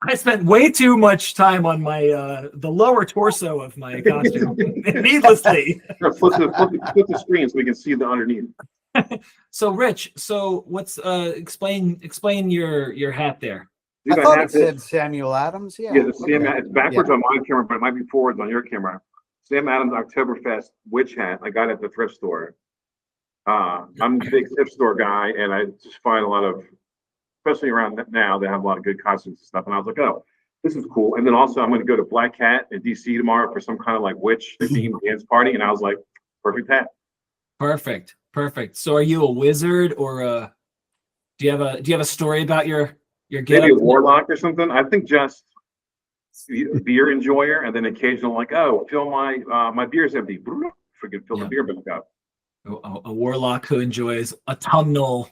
I spent way too much time on my the lower torso of my costume, needlessly. Flip the screen so we can see the underneath. So, Rich, what's explain your hat there? Dude, I thought it said Samuel Adams. Yeah, the Sam. It's backwards on my camera, but it might be forwards on your camera. Sam Adams Oktoberfest witch hat. I got it at the thrift store. I'm a big thrift store guy, and I just find a lot of, especially around now, they have a lot of good costumes and stuff. And I was like, oh, this is cool. And then also, I'm going to go to Black Cat in DC tomorrow for some kind of like witch themed dance party. And I was like, perfect hat. Perfect. So, are you a wizard or do you have a story about your get? Maybe a warlock or something. I think just beer enjoyer, and then occasional like, oh, fill my beer's empty. Forget fill the beer back up. A warlock who enjoys autumnal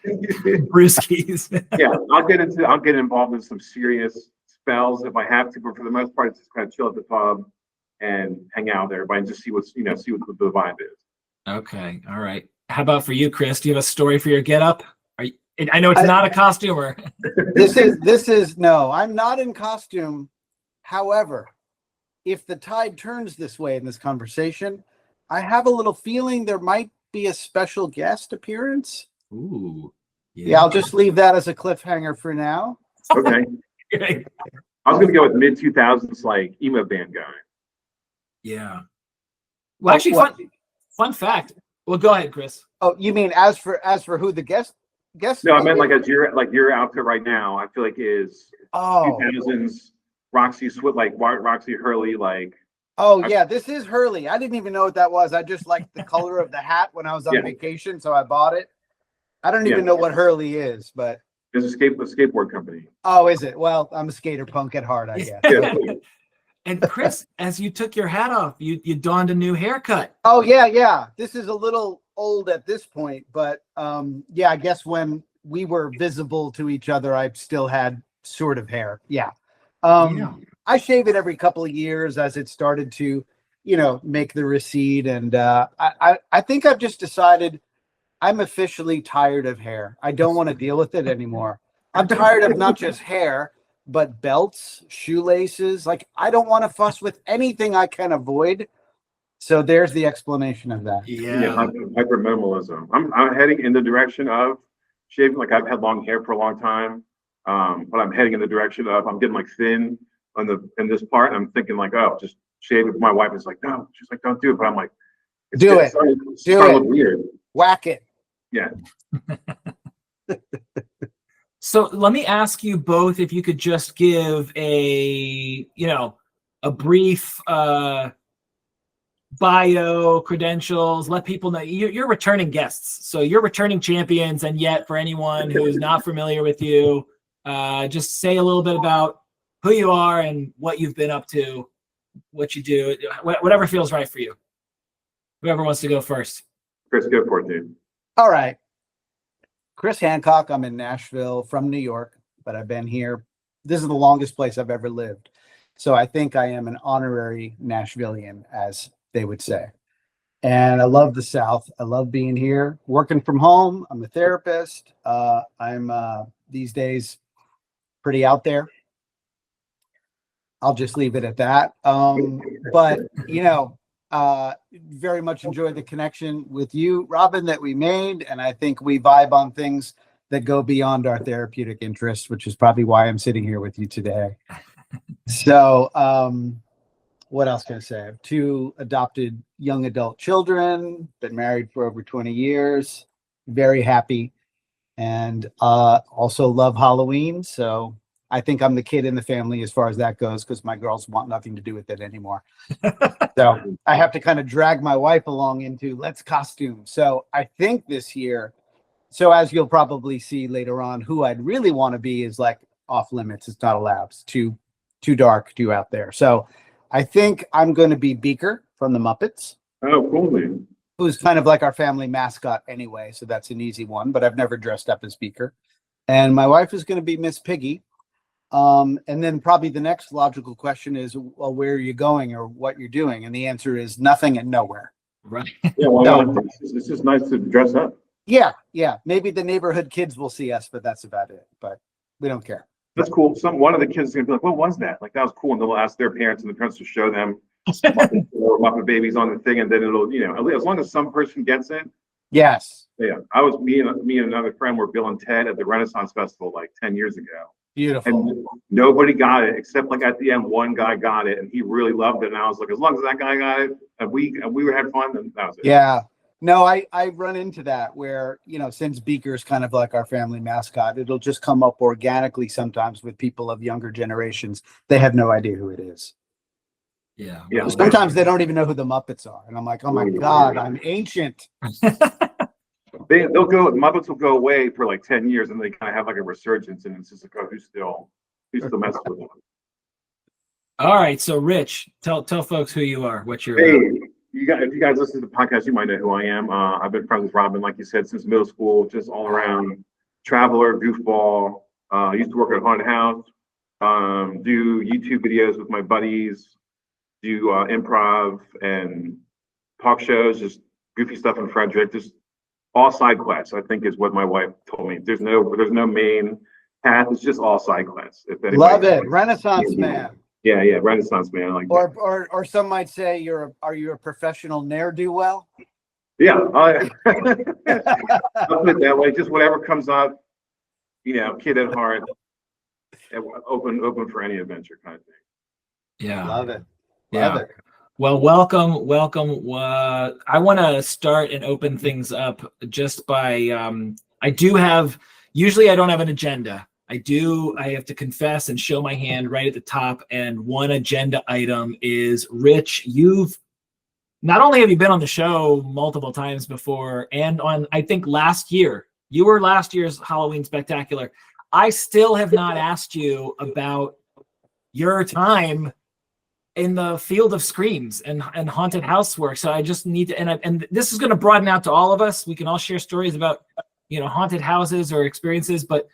brewskis. Yeah, I'll get involved in some serious spells if I have to, but for the most part, it's just kind of chill at the pub and hang out with everybody and just see what the vibe is. Okay, all right. How about for you, Chris? Do you have a story for your getup? I know it's not a costumer. This is no. I'm not in costume. However, if the tide turns this way in this conversation, I have a little feeling there might be a special guest appearance. Ooh. Yeah, I'll just leave that as a cliffhanger for now. Okay. I was gonna go with mid 2000s like emo band guy. Yeah. Well, actually, fun fact. Well, go ahead, Chris. Oh, you mean as for who the guest? No, I meant like as your outfit right now. I feel like is 2000s Roxy Roxy Hurley like. Oh yeah, this is Hurley. I didn't even know what that was. I just liked the color of the hat when I was on vacation, so I bought it. I don't even know what Hurley is, but it's a skateboard company. Oh, is it? Well, I'm a skater punk at heart, I guess. Yeah. And Chris, as you took your hat off, you donned a new haircut. Oh yeah. This is a little old at this point, but I guess when we were visible to each other, I still had sort of hair. Yeah. I shave it every couple of years as it started to, make the recede. And I think I've just decided I'm officially tired of hair. I don't want to deal with it anymore. I'm tired of not just hair, but belts, shoelaces. Like, I don't want to fuss with anything I can avoid. So there's the explanation of that. Yeah, hyper minimalism. I'm heading in the direction of shaving. Like, I've had long hair for a long time, but I'm heading in the direction of I'm getting like thin in this part. I'm thinking like, oh, just shave it. My wife is like, no. She's like, don't do it. But I'm like, do it. It's starting to look weird. Whack it. Yeah. So let me ask you both if you could just give a brief bio, credentials, let people know you're returning guests. So you're returning champions, and yet for anyone who's not familiar with you, just say a little bit about who you are and what you've been up to, what you do, whatever feels right for you. Whoever wants to go first. Chris, go for it, dude. All right. Chris Hancock. I'm in Nashville from New York, but I've been here. This is the longest place I've ever lived. So I think I am an honorary Nashvilleian, as they would say. And I love the South. I love being here, working from home. I'm a therapist. I'm these days pretty out there. I'll just leave it at that. But, very much enjoyed the connection with you, Robin, that we made. And I think we vibe on things that go beyond our therapeutic interests, which is probably why I'm sitting here with you today. So what else can I say? I have 2 adopted young adult children, been married for over 20 years, very happy, and also love Halloween. So I think I'm the kid in the family as far as that goes, because my girls want nothing to do with it anymore. So I have to kind of drag my wife along into let's costume. So I think this year, so as you'll probably see later on, who I'd really want to be is like off limits. It's not allowed. It's too dark, too out there. So I think I'm going to be Beaker from the Muppets. Oh, cool, man. Who's kind of like our family mascot anyway. So that's an easy one, but I've never dressed up as Beaker. And my wife is going to be Miss Piggy. And then probably the next logical question is, well, where are you going or what you're doing? And the answer is nothing and nowhere. Right. Yeah, well, it's just nice to dress up. Yeah. Maybe the neighborhood kids will see us, but that's about it. But we don't care. That's cool. One of the kids is gonna be like, "What was that?" Like that was cool, and they'll ask their parents, and the parents will show them Muppet Babies on the thing, and then it'll, as long as some person gets it. Yes. Yeah, I was me and another friend were Bill and Ted at the Renaissance Festival like 10 years ago. Beautiful. And nobody got it except like at the end, one guy got it, and he really loved it. And I was like, as long as that guy got it, and we had fun, then that was it. Yeah. No, I run into that where, since Beaker's kind of like our family mascot, it'll just come up organically sometimes with people of younger generations. They have no idea who it is. Yeah. Yeah. Sometimes they don't even know who the Muppets are. And I'm like, oh my God, I'm ancient. Muppets will go away for like 10 years, and they kind of have like a resurgence, and it's just like, oh, who's still messing with them? All right. So Rich, tell folks who you are, what you're Hey, about. if you guys listen to the podcast, you might know who I am. I've been friends with Robin, like you said, since middle school, just all around traveler, goofball. Used to work at a haunted house, do YouTube videos with my buddies, do improv and talk shows, just goofy stuff in Frederick, just all side quests, I think is what my wife told me. There's no main path, it's just all side quests. Love it. Renaissance man. Yeah, Renaissance man. Like or some might say are you a professional ne'er-do-well? Yeah, I'll put it that way. Just whatever comes up, kid at heart, open for any adventure kind of thing. Yeah. Love it. Yeah. Love it. Well, welcome. I want to start and open things up just by, usually I don't have an agenda. I have to confess and show my hand right at the top. And one agenda item is, Rich, not only have you been on the show multiple times before, and on, I think last year, you were last year's Halloween Spectacular. I still have not asked you about your time in the field of screams and haunted house work. So I just need to, and this is going to broaden out to all of us. We can all share stories about, haunted houses or experiences. But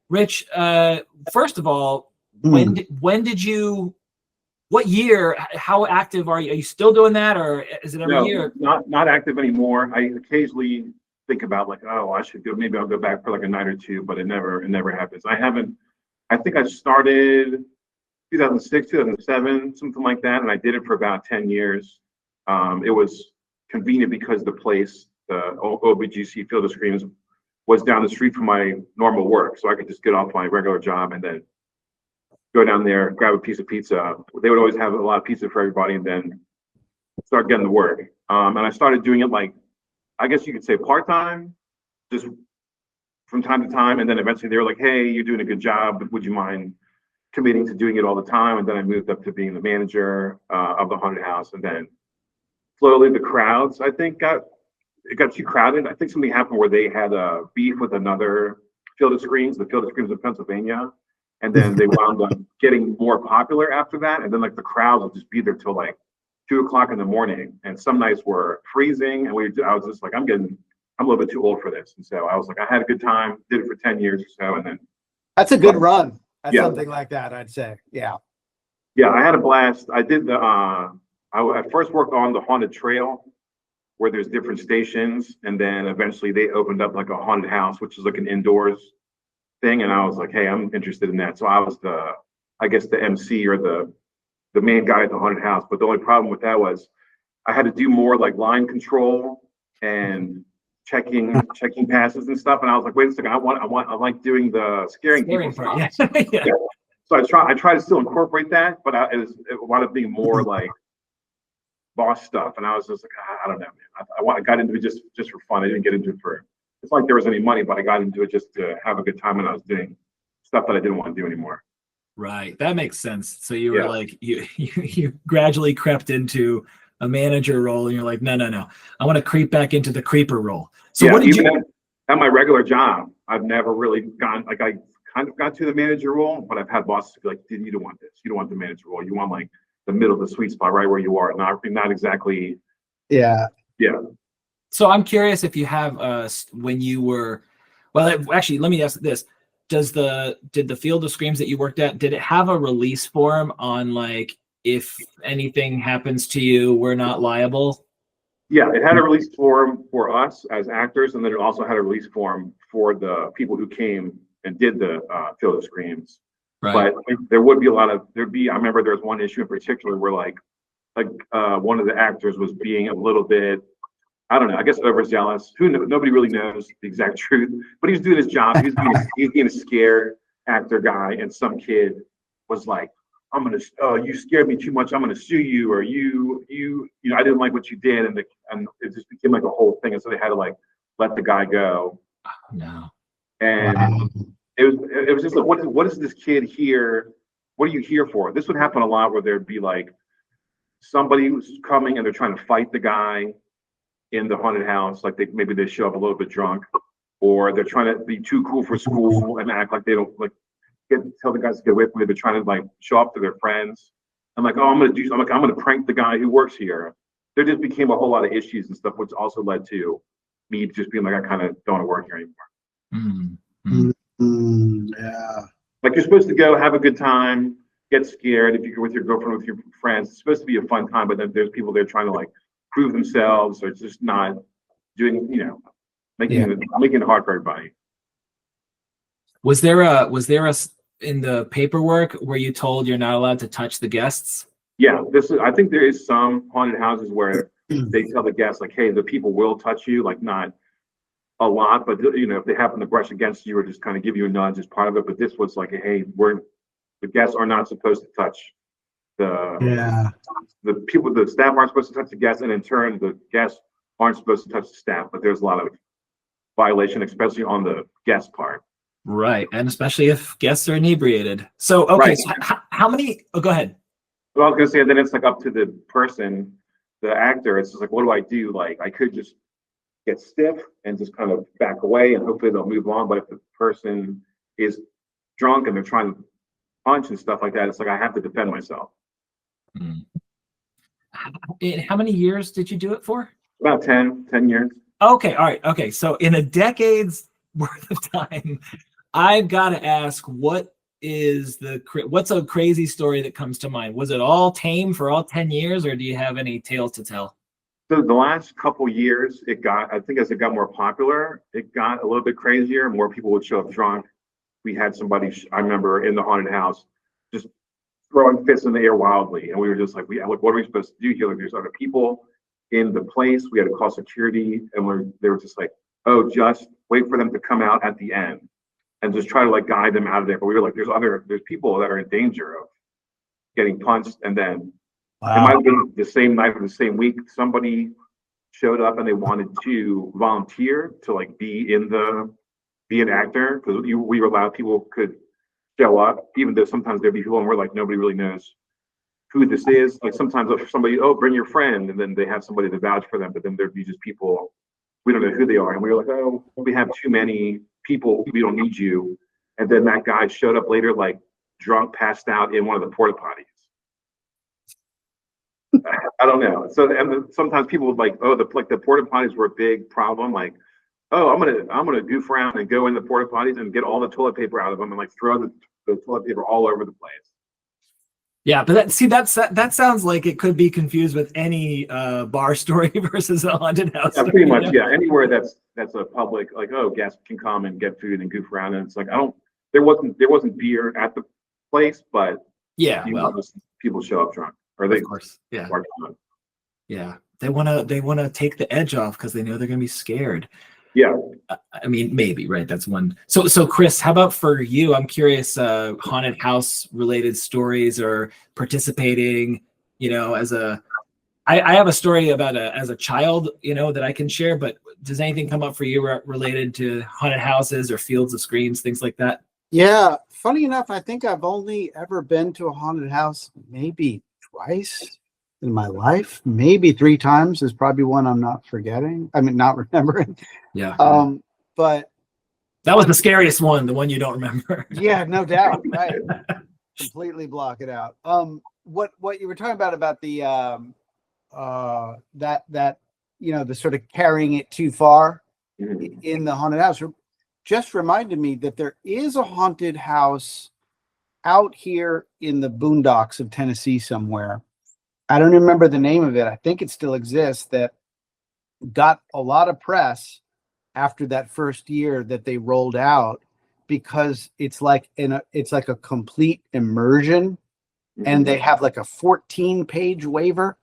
Rich, first of all, when did you, what year, how active are you? Are you still doing that, or is it every year? Not active anymore. I occasionally think about like, oh, I should go, maybe I'll go back for like a night or two, but it never happens. I think I started 2006, 2007, something like that. And I did it for about 10 years. It was convenient because the place, the OBGC Field of Screams, was down the street from my normal work. So I could just get off my regular job and then go down there, grab a piece of pizza. They would always have a lot of pizza for everybody, and then start getting to work. And I started doing it like, I guess you could say part-time, just from time to time. And then eventually they were like, hey, you're doing a good job. Would you mind committing to doing it all the time? And then I moved up to being the manager of the haunted house. And then slowly the crowds, I think, got too crowded. I think something happened where they had a beef with another Field of Screams, the Field of Screams of Pennsylvania. And then they wound up getting more popular after that. And then like the crowds would just be there till like 2:00 in the morning. And some nights were freezing. And I was just like, I'm a little bit too old for this. And so I was like, I had a good time, did it for 10 years or so. And then that's a good run. Something like that, I'd say. Yeah. Yeah, I had a blast. I did I first worked on the haunted trail, where there's different stations, and then eventually they opened up like a haunted house, which is like an indoors thing. And I was like, hey, I'm interested in that. So I was the MC or the main guy at the haunted house. But the only problem with that was I had to do more like line control and checking passes and stuff. And I was like, wait a second, I like doing the scaring people Part, stuff. yeah. Yeah. So I try to still incorporate that, but it wound up being more like boss stuff. And I was just like, I don't know, man. I got into it just for fun. I didn't get into it it's like there was any money, but I got into it just to have a good time, and I was doing stuff that I didn't want to do anymore. Right. That makes sense. So you were like, you gradually crept into a manager role, and you're like, no. I want to creep back into the creeper role. So what did you at my regular job, I've never really gone, like I kind of got to the manager role, but I've had bosses be like, you don't want this. You don't want the manager role. You want like the middle of the sweet spot, right where you are. Not exactly. Yeah. Yeah. So I'm curious if you have when you were, actually, let me ask this. Did the Field of Screams that you worked at, did it have a release form on like, if anything happens to you, we're not liable? Yeah, it had a release form for us as actors, and then it also had a release form for the people who came and did the Field of Screams. Right. But there would be I remember there was one issue in particular where like one of the actors was being a little bit, I don't know, I guess overzealous. Nobody really knows the exact truth, but he was doing his job. He was being a scare actor guy, and some kid was like, you scared me too much. I'm gonna sue you, or you know, I didn't like what you did, and it just became like a whole thing. And so they had to like let the guy go. No. And Wow. it was just like, what is this kid here? What are you here for? This would happen a lot where there'd be like somebody who's coming and they're trying to fight the guy in the haunted house. Like maybe they show up a little bit drunk, or they're trying to be too cool for school and act like they don't like tell the guys to get away from me. They're trying to like show up to their friends. I'm like, I'm gonna prank the guy who works here. There just became a whole lot of issues and stuff, which also led to me just being like, I kind of don't want to work here anymore. Yeah. Like you're supposed to go have a good time, get scared. If you're with your girlfriend, with your friends, it's supposed to be a fun time. But then there's people there trying to like prove themselves, or it's just not doing, you know, making it hard for everybody. Was there a in the paperwork where you told you're not allowed to touch the guests? Yeah, I think there is some haunted houses where they tell the guests like, hey, the people will touch you, like not a lot, but you know, if they happen to brush against you or just kind of give you a nudge as part of it. But this was like, hey, the guests are not supposed to touch the people. The staff aren't supposed to touch the guests, and in turn, the guests aren't supposed to touch the staff. But there's a lot of violation, especially on the guest part. Right, and especially if guests are inebriated. So okay, Right. so how many? Oh, go ahead. Well, I was gonna say, then it's like up to the person, the actor. It's just like, what do I do? Like, I could just get stiff and just kind of back away, and hopefully they'll move on. But if the person is drunk and they're trying to punch and stuff like that, it's like I have to defend myself. How many years did you do it for? About 10 years. Okay, all right. Okay, so in a decade's worth of time, I've got to ask, what's a crazy story that comes to mind? Was it all tame for all 10 years, or do you have any tales to tell? So the last couple years, I think as it got more popular, it got a little bit crazier. More people would show up drunk. We had somebody, I remember, in the haunted house just throwing fists in the air wildly. And we were just like, what are we supposed to do here? Like, there's other people in the place. We had to call security, and they were just like, oh, just wait for them to come out at the end and just try to like guide them out of there. But we were like, there's people that are in danger of getting punched. And then it might have been the same night or the same week, somebody showed up and they wanted to volunteer to like be an actor, because we were allowed, people could show up, even though sometimes there'd be people and we're like, nobody really knows who this is. Like sometimes if somebody, oh, bring your friend, and then they have somebody to vouch for them, but then there'd be just people, we don't know who they are. And we were like, oh, we have too many people, we don't need you. And then that guy showed up later, like drunk, passed out in one of the porta potties. I don't know. So, and sometimes people would like, oh, the porta potties were a big problem. Like, oh, I'm gonna goof around and go in the porta potties and get all the toilet paper out of them and like throw the toilet paper all over the place. Yeah, but that sounds like it could be confused with any bar story versus a haunted house. Yeah, pretty much. Yeah, anywhere that's a public, like, oh, guests can come and get food and goof around, and it's like there wasn't beer at the place, but yeah, well, people show up drunk, or they of course, yeah, yeah, they want to take the edge off because they know they're gonna be scared. Yeah. I mean, maybe, right? That's one. So Chris, how about for you? I'm curious, haunted house related stories or participating, you know, I have a story about as a child, you know, that I can share, but does anything come up for you related to haunted houses or Fields of Screams, things like that? Yeah. Funny enough, I think I've only ever been to a haunted house maybe twice in my life. Maybe 3 times is probably one I'm not forgetting. I mean, not remembering. Yeah. But that was the scariest one, the one you don't remember. Yeah, no doubt. Right. Completely block it out. What you were talking about the that you know, the sort of carrying it too far in the haunted house just reminded me that there is a haunted house out here in the boondocks of Tennessee somewhere. I don't remember the name of it. I think it still exists, that got a lot of press after that first year that they rolled out, because it's like a complete immersion, and they have like a 14-page waiver.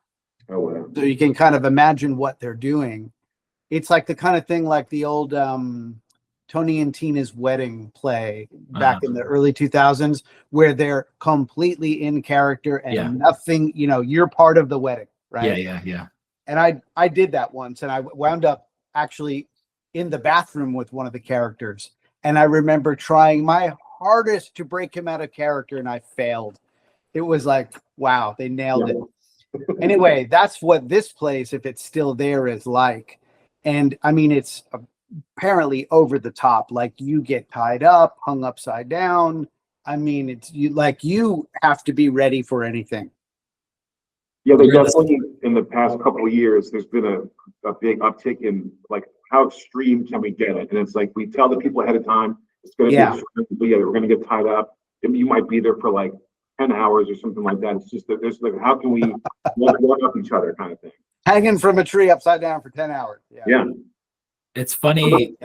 Oh, wow. So you can kind of imagine what they're doing. It's like the kind of thing like the old Tony and Tina's Wedding play back in the early 2000s, where they're completely in character and nothing, you're part of the wedding, right? Yeah. And I did that once, and I wound up actually in the bathroom with one of the characters. And I remember trying my hardest to break him out of character, and I failed. It was like, wow, they nailed it. Anyway, that's what this place, if it's still there, is like. And I mean, it's apparently over the top. Like, you get tied up, hung upside down. I mean, it's you have to be ready for anything. Yeah, they definitely, in the past couple of years, there's been a big uptick in like how extreme can we get it? And it's like we tell the people ahead of time it's going to be extreme, but yeah, we're going to get tied up. You might be there for like 10 hours or something like that. It's just that there's like, how can we one up each other kind of thing? Hanging from a tree upside down for 10 hours. Yeah. It's funny,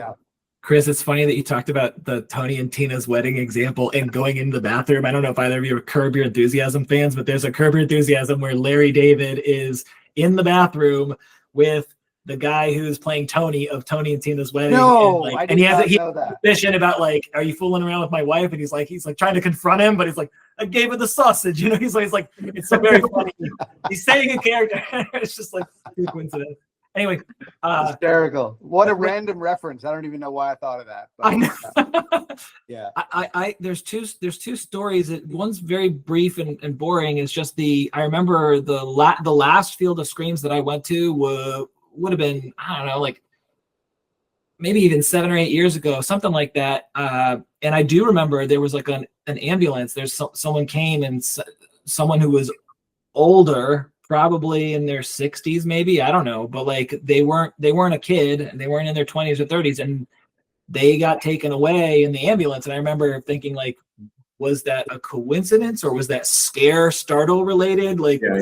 Chris, it's funny that you talked about the Tony and Tina's Wedding example and going into the bathroom. I don't know if either of you are Curb Your Enthusiasm fans, but there's a Curb Your Enthusiasm where Larry David is in the bathroom with the guy who's playing Tony of Tony and Tina's Wedding. No, and he has a suspicion about like, are you fooling around with my wife? And he's like trying to confront him, but he's like, I gave her the sausage. He's like, it's so very funny. He's saying a character. It's just like too coincidence. Anyway, hysterical. What a random reference. I don't even know why I thought of that. But, I know. Yeah. I there's two stories. One's very brief and boring. It's just I remember the last Field of Screams that I went to would have been, I don't know, like maybe even 7 or 8 years ago, something like that. And I do remember there was like an ambulance. There's someone came, and someone who was older, probably in their 60s, maybe, I don't know, but like they weren't a kid, and they weren't in their 20s or 30s, and they got taken away in the ambulance. And I remember thinking, like, was that a coincidence, or was that startle related, like a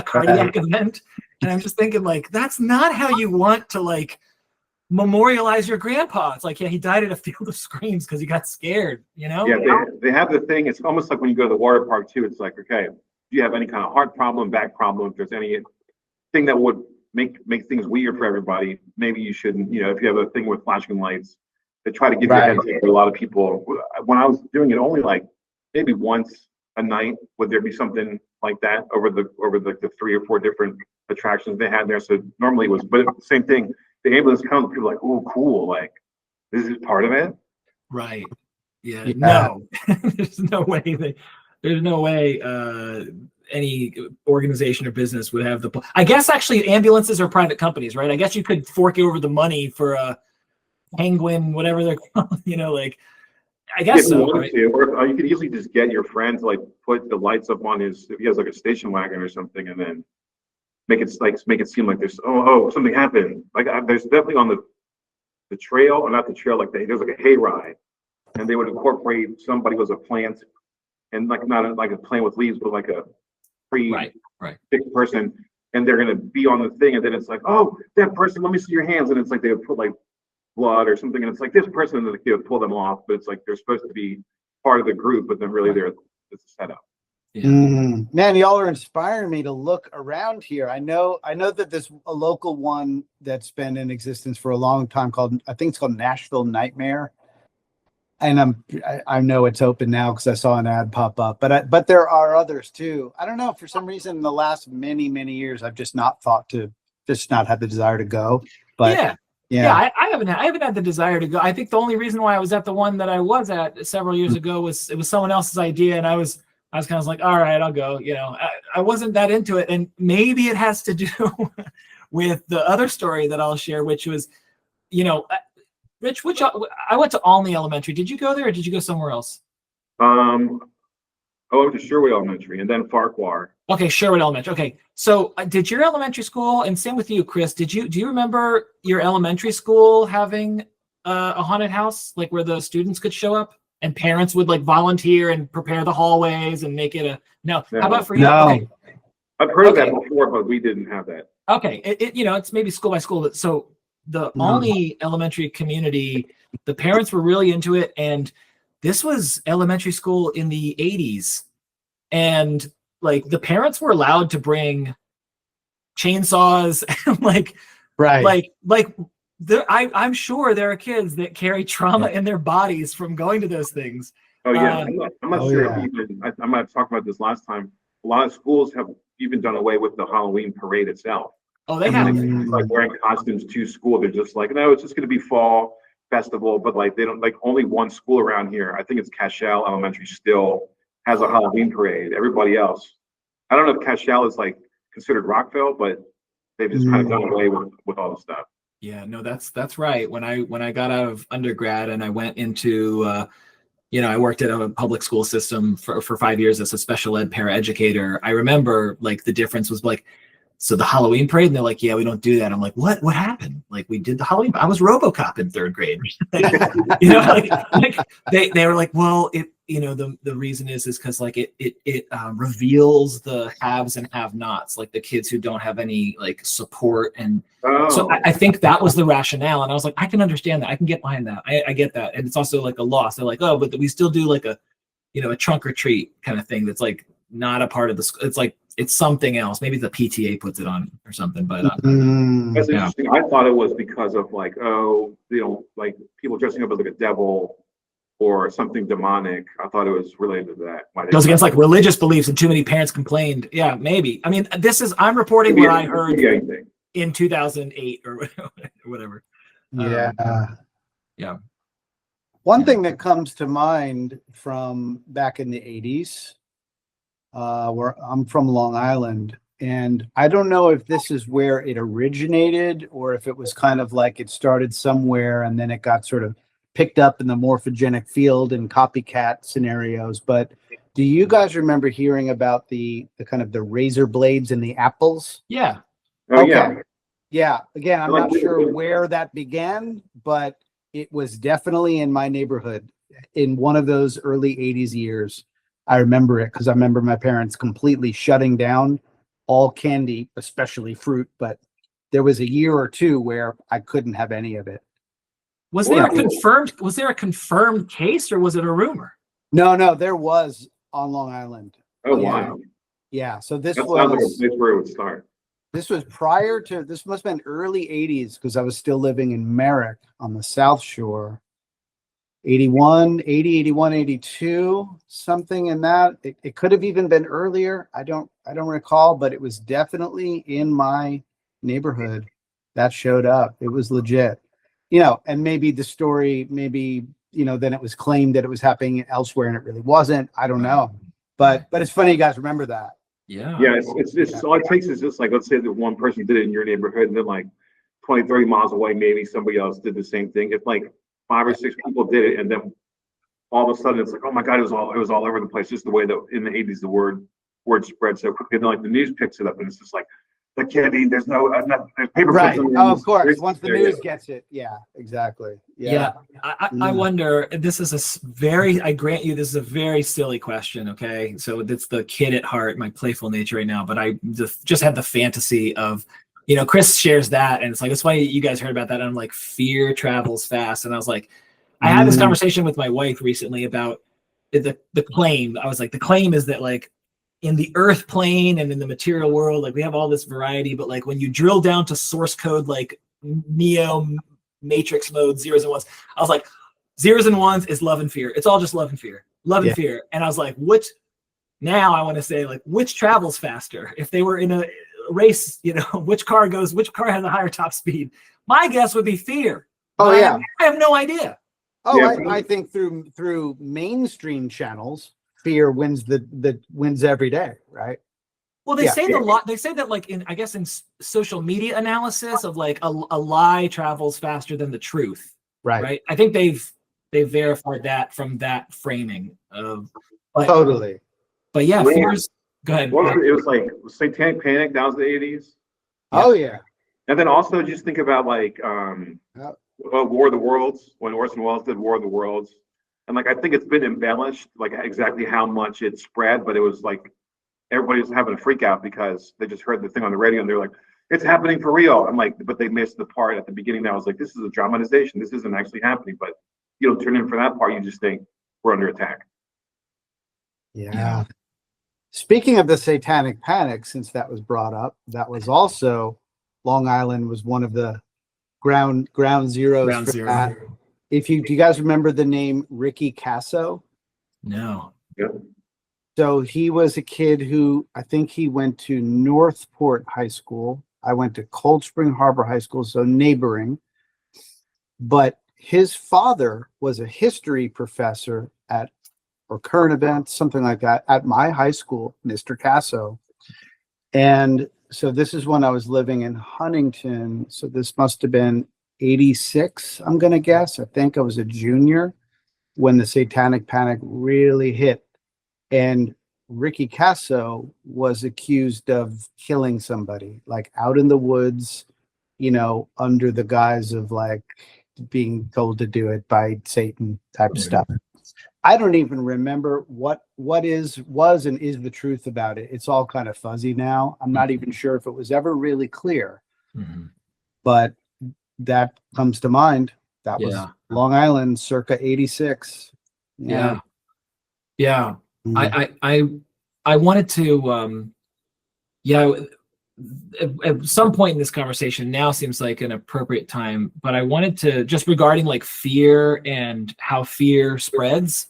cardiac event? And I'm just thinking, like, that's not how you want to like memorialize your grandpa. It's like, yeah, he died at a Field of Screams because he got scared, Yeah, they have the thing. It's almost like when you go to the water park too. It's like, okay, if you have any kind of heart problem, back problem, if there's any thing that would make things weird for everybody, maybe you shouldn't, if you have a thing with flashing lights, they try to give you a heads up for a lot of people. When I was doing it only like maybe once a night, would there be something like that over the 3 or 4 different attractions they had there? So normally it was, but the same thing, the ambulance comes, people are like, oh, cool, like this is part of it. Right. Yeah. No, there's no way any organization or business would have I guess actually ambulances are private companies, right? I guess you could fork over the money for a Penguin, whatever they're called, like, I guess so. Right? Or you could easily just get your friend to like put the lights up on if he has like a station wagon or something, and then make it seem like there's something happened. Like there's definitely on the trail, or not the trail, like there's like a hayride, and they would incorporate somebody was a plant, and like not like a plant with leaves, but like a sick person, and they're gonna be on the thing, and then it's like, oh, that person, let me see your hands, and it's like they would put like blood or something, and it's like this person, and they would pull them off, but it's like they're supposed to be part of the group, but then really it's a setup. Yeah. Man, y'all are inspiring me to look around here. I know that there's a local one that's been in existence for a long time I think it's called Nashville Nightmare. And I know it's open now because I saw an ad pop up, but there are others too. I don't know, for some reason in the last many years, I've just not had the desire to go. But yeah, I haven't had the desire to go. I think the only reason why I was at the one that I was at several years ago was it was someone else's idea, and I was kind of like, all right, I'll go. I wasn't that into it, and maybe it has to do with the other story that I'll share, which was, Rich, I went to Olney Elementary. Did you go there, or did you go somewhere else? I went to Sherwood Elementary and then Farquhar. Okay, Sherwood Elementary. Okay, so did your elementary school, and same with you, Chris? Do you remember your elementary school having a haunted house, like where the students could show up and parents would like volunteer and prepare the hallways and make it no? How about for you? No. Okay. I've heard of that before, but we didn't have that. Okay, it's maybe school by school, so the Olney elementary community, the parents were really into it, and this was elementary school in the 80s. And like the parents were allowed to bring chainsaws and I'm sure there are kids that carry trauma in their bodies from going to those things. Oh yeah, I'm not sure if even I might have talked about this last time. A lot of schools have even done away with the Halloween parade itself. Oh, they have. Like wearing costumes to school. They're just like, no, it's just going to be fall festival. But like they don't, like only one school around here, I think it's Cashel Elementary, still has a Halloween parade. Everybody else, I don't know if Cashel is like considered Rockville, but they've just kind of done away with all the stuff. Yeah, no, that's right. When I got out of undergrad and I went into I worked at a public school system for 5 years as a special ed paraeducator. I remember like the difference was like, so the Halloween parade, and they're like, yeah, we don't do that. I'm like, what happened? Like we did the Halloween. I was RoboCop in 3rd grade. They were like, well, the reason is because like it reveals the haves and have nots, like the kids who don't have any like support. And so I think that was the rationale. And I was like, I can understand that. I can get behind that. I get that. And it's also like a loss. They're like, oh, but we still do like a trunk or treat kind of thing. That's like not a part of the school. It's like, it's something else. Maybe the PTA puts it on or something, but that's interesting. I thought it was because of like, like people dressing up as like a devil or something demonic. I thought it was related to that. It goes against like religious beliefs, and too many parents complained. Yeah, maybe. I mean, I'm reporting what I heard in 2008 or whatever. Yeah. One thing that comes to mind from back in the 80s, where I'm from Long Island, and I don't know if this is where it originated or if it was kind of like it started somewhere and then it got sort of picked up in the morphogenic field and copycat scenarios. But do you guys remember hearing about the kind of the razor blades in the apples? Yeah. Oh, okay. Yeah. Again, I'm not sure where that began, but it was definitely in my neighborhood in one of those early 80s years. I remember it because I remember my parents completely shutting down all candy, especially fruit. But there was a year or two where I couldn't have any of it. Was there a confirmed case, or was it a rumor? No, there was on Long Island. Oh, wow. Yeah. So this sounds like a place where it would start. This was this must have been early 80s because I was still living in Merrick on the South Shore. 81, 82, something in that. It could have even been earlier. I don't recall, but it was definitely in my neighborhood that showed up. It was legit, and maybe the story, then it was claimed that it was happening elsewhere and it really wasn't. I don't know, but it's funny you guys remember that. Yeah. Yeah. It's all it takes is just like, let's say that one person did it in your neighborhood and then like 20, 30 miles away, maybe somebody else did the same thing. If like 5 or 6 people did it, and then all of a sudden it's like, oh my God, it was all over the place. Just the way that in the 80s the word spread so quickly. And then like the news picks it up, and it's just like the candy. There's there's paper. Right. Oh, of course. Once the news gets it, yeah, exactly. Yeah. I wonder. This is I grant you, this is a very silly question. Okay, so it's the kid at heart, my playful nature right now. But I just had the fantasy of. Chris shares that, and it's like, it's funny you guys heard about that. And I'm like, fear travels fast. And I was like, I had this conversation with my wife recently about the claim. I was like, the claim is that like in the earth plane and in the material world, like we have all this variety, but like when you drill down to source code, like Neo Matrix mode, zeros and ones, I was like, zeros and ones is love and fear. It's all just love and fear, and fear. And I was like, now I want to say like, which travels faster? If they were in a race, which car has a higher top speed? My guess would be fear. I have no idea. I think through mainstream channels, fear wins wins every day, right? Well, they say they say that like in social media analysis of like a lie travels faster than the truth, right? I think they've verified that from that framing of totally. But yeah, fears. Go ahead. It was like Satanic Panic. That was the 80s. Oh yeah. And then also just think about like War of the Worlds, when Orson Welles did War of the Worlds, and like I think it's been embellished, like exactly how much it spread, but it was like everybody was having a freak out because they just heard the thing on the radio and they're like, it's happening for real. I'm like, but they missed the part at the beginning that was like, this is a dramatization. This isn't actually happening. But you don't turn in for that part. You just think we're under attack. Yeah. Speaking of the satanic panic, since that was brought up, that was also Long Island was one of the ground zeros Ground for zero. that. Do you guys remember the name Ricky Casso? No. Yeah. So he was a kid who, I think he went to Northport High School. I went to Cold Spring Harbor High School, so neighboring. But his father was a history professor or current events, something like that, at my high school, Mr. Casso. And so this is when I was living in Huntington. So this must have been 86, I'm going to guess. I think I was a junior when the satanic panic really hit. And Ricky Casso was accused of killing somebody, like out in the woods, under the guise of like being told to do it by Satan type stuff. I don't even remember what was and is the truth about it. It's all kind of fuzzy now. I'm not even sure if it was ever really clear, but that comes to mind. That was Long Island circa 86. Yeah. Mm. I wanted to, at some point in this conversation now seems like an appropriate time, but I wanted to just regarding like fear and how fear spreads.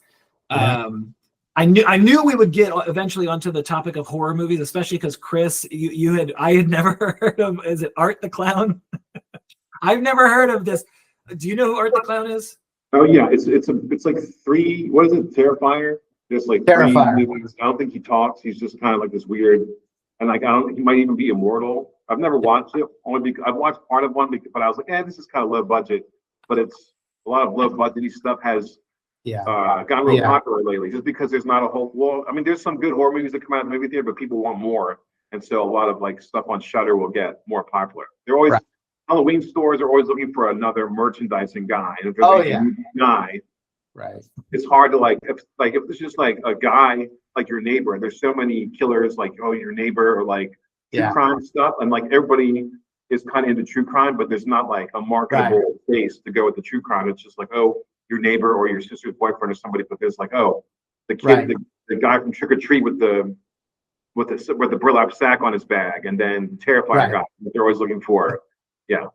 Yeah. I knew we would get eventually onto the topic of horror movies, especially because Chris, I had never heard of, is it Art the Clown? I've never heard of this. Do you know who Art the Clown is? Oh yeah, it's like three. What is it? Terrifier. Just like Terrifier. 3 movies. I don't think he talks. He's just kind of like this weird, and like I don't. He might even be immortal. I've never watched it. Only because I've watched part of one, but I was like, this is kind of low budget. But it's a lot of low budgety stuff has gotten real popular lately. Just because there's not a whole. Well, I mean, there's some good horror movies that come out of the movie theater, but people want more, and so a lot of like stuff on Shudder will get more popular. They're always. Right. Halloween stores are always looking for another merchandising guy. And if there's a guy, right? It's hard to if it's just like a guy like your neighbor. And there's so many killers like your neighbor or like true crime stuff, and like everybody is kind of into true crime, but there's not like a marketable face to go with the true crime. It's just like your neighbor or your sister's boyfriend or somebody. But there's like the kid, the guy from Trick or Treat with the burlap sack on his bag, and then Terrifier guy that they're always looking for. Yeah.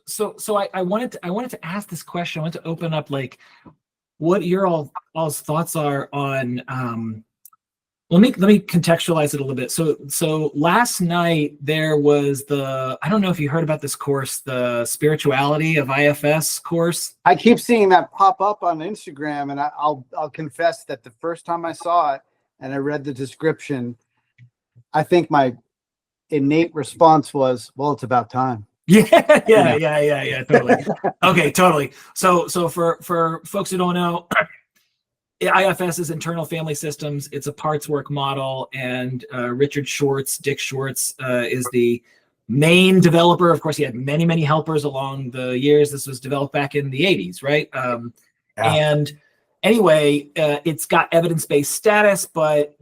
So I wanted to ask this question. I want to open up like what your all's thoughts are on let me contextualize it a little bit. So last night there was I don't know if you heard about this course, the Spirituality of IFS course. I keep seeing that pop up on Instagram, and I'll confess that the first time I saw it and I read the description, I think my innate response was, well, it's about time. Yeah, totally. Okay, totally. So for folks who don't know, IFS is Internal Family Systems. It's a parts work model, and Dick Schwartz is the main developer. Of course, he had many there's along the years. This was developed back in the 80s, right? And anyway, it's got evidence-based status, but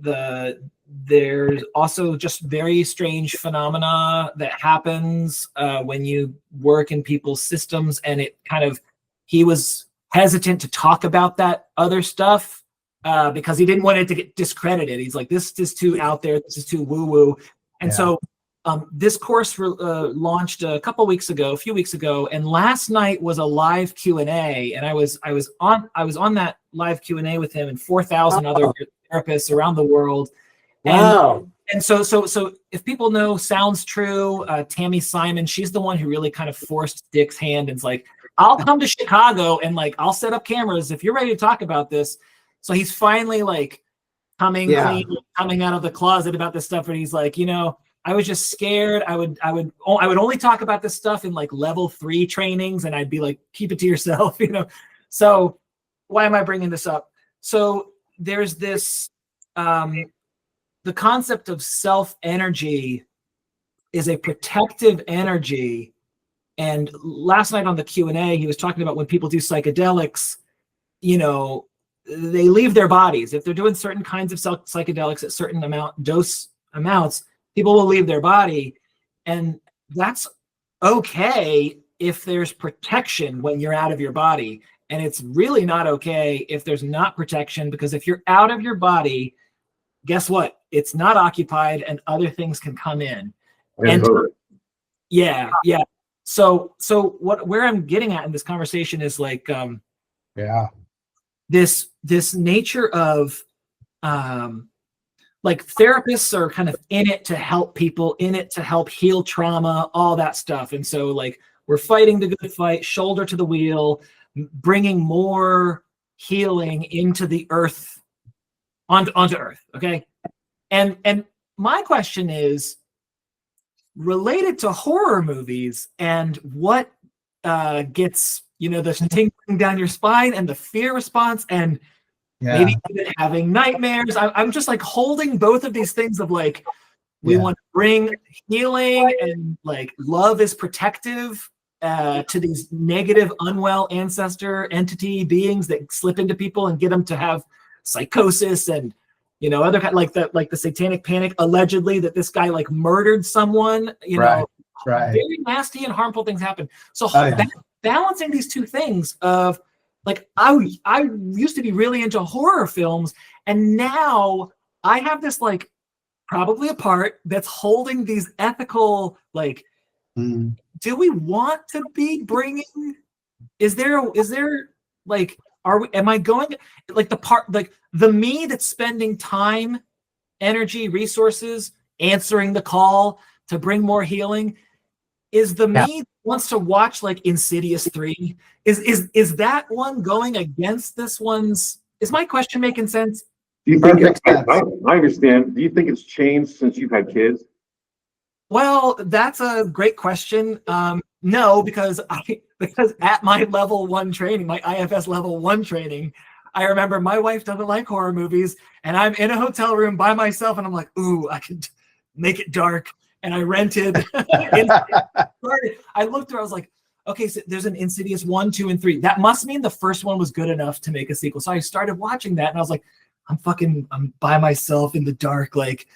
there's also just very strange phenomena that happens when you work in people's systems, and he was hesitant to talk about that other stuff because he didn't want it to get discredited. He's like, this is too out there, this is too woo-woo. And so this course launched a few weeks ago, and last night was a live Q&A, and I was on that live Q&A with him and 4,000 other therapists around the world. Wow. And so if people know Sounds True, Tammy Simon, she's the one who really kind of forced Dick's hand and it's like, I'll come to Chicago and like, I'll set up cameras if you're ready to talk about this. So he's finally like coming out of the closet about this stuff. And he's like, I was just scared. I would only talk about this stuff in like level 3 trainings. And I'd be like, keep it to yourself, So why am I bringing this up? So there's this, the concept of self-energy is a protective energy. And last night on the Q&A, he was talking about when people do psychedelics, they leave their bodies. If they're doing certain kinds of psychedelics at certain dose amounts, people will leave their body. And that's okay if there's protection when you're out of your body. And it's really not okay if there's not protection, because if you're out of your body, guess what? It's not occupied and other things can come in. And yeah. So where I'm getting at in this conversation is like, this nature of, like therapists are kind of in it to help people, in it to help heal trauma, all that stuff. And so like, we're fighting the good fight, shoulder to the wheel, bringing more healing into the earth, onto earth. Okay. And my question is related to horror movies and what gets, the tingling down your spine and the fear response and maybe even having nightmares. I'm just like holding both of these things of like, we want to bring healing and like love is protective to these negative, unwell ancestor entity beings that slip into people and get them to have psychosis and, other kind, like the satanic panic, allegedly that this guy like murdered someone, very nasty and harmful things happen. So balancing these two things of like, I used to be really into horror films, and now I have this like probably a part that's holding these ethical, like, do we want to be bringing, is there like, am I going like the part, like the me that's spending time, energy, resources, answering the call to bring more healing, is the me that wants to watch like Insidious 3? Is that one going against this one's, is my question making sense? Do you think I understand. Do you think it's changed since you've had kids? Well, that's a great question. No, because at my level 1 training, my IFS level 1 training, I remember my wife doesn't like horror movies, and I'm in a hotel room by myself, and I'm like, ooh, I could make it dark. And I rented. I looked through, I was like, okay, so there's an Insidious 1, 2, and 3. That must mean the first one was good enough to make a sequel. So I started watching that, and I was like, I'm by myself in the dark, like,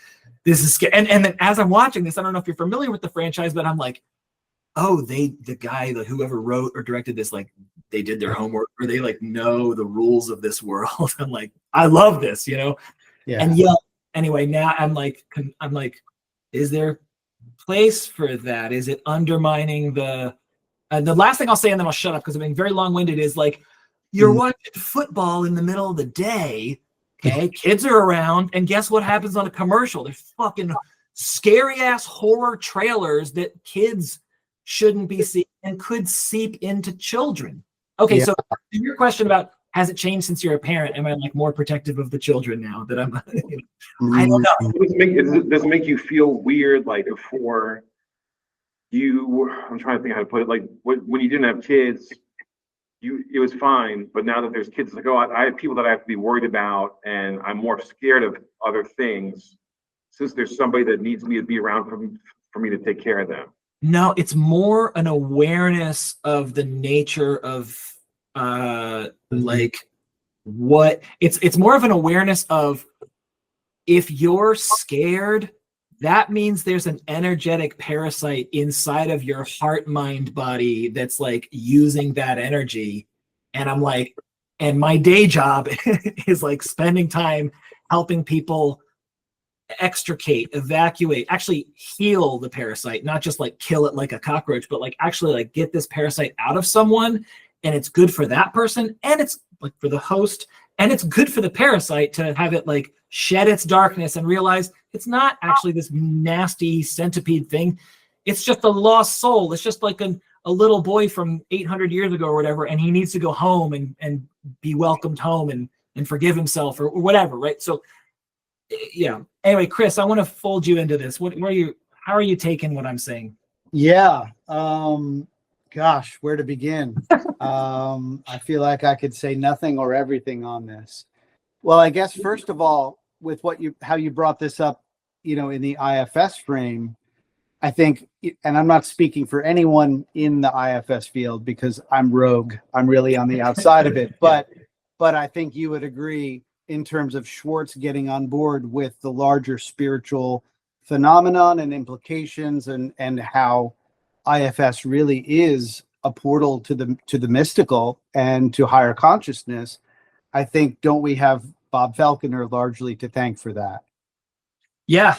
this is scary. And then as I'm watching this, I don't know if you're familiar with the franchise, but I'm like, oh, whoever wrote or directed this, like they did their homework, or they like know the rules of this world. I'm like, I love this, Yeah. And anyway, now I'm like, is there place for that? Is it undermining the last thing I'll say, and then I'll shut up because I'm being very long-winded, is like, you're watching football in the middle of the day. Okay, kids are around, and guess what happens on a commercial? There's fucking scary ass horror trailers that kids shouldn't be seeing and could seep into children. Okay, so your question about has it changed since you're a parent? Am I like more protective of the children now that I'm? I don't know. Does it make you feel weird, like before you? I'm trying to think how to put it. Like when you didn't have kids, it was fine, but now that there's kids, like, I have people that I have to be worried about, and I'm more scared of other things since there's somebody that needs me to be around for me to take care of them. No, it's more an awareness of the nature of like what it's more of an awareness of, if you're scared, that means there's an energetic parasite inside of your heart, mind, body that's like using that energy. And I'm like, and my day job is like spending time helping people extricate, evacuate, actually heal the parasite, not just like kill it like a cockroach, but like actually like get this parasite out of someone. And it's good for that person, and it's like for the host, and it's good for the parasite to have it like shed its darkness and realize it's not actually this nasty centipede thing. It's just a lost soul. It's just like a little boy from 800 years ago or whatever, and he needs to go home and be welcomed home and forgive himself or whatever, right? So yeah. Anyway, Chris, I want to fold you into this. How are you taking what I'm saying? Yeah. Gosh, where to begin? I feel like I could say nothing or everything on this. Well, I guess first of all, with how you brought this up, in the IFS frame, I think, and I'm not speaking for anyone in the IFS field because I'm rogue. I'm really on the outside of it, but I think you would agree in terms of Schwartz getting on board with the larger spiritual phenomenon and implications, and how IFS really is a portal to the mystical and to higher consciousness, I think, don't we have Bob Falconer largely to thank for that? Yeah.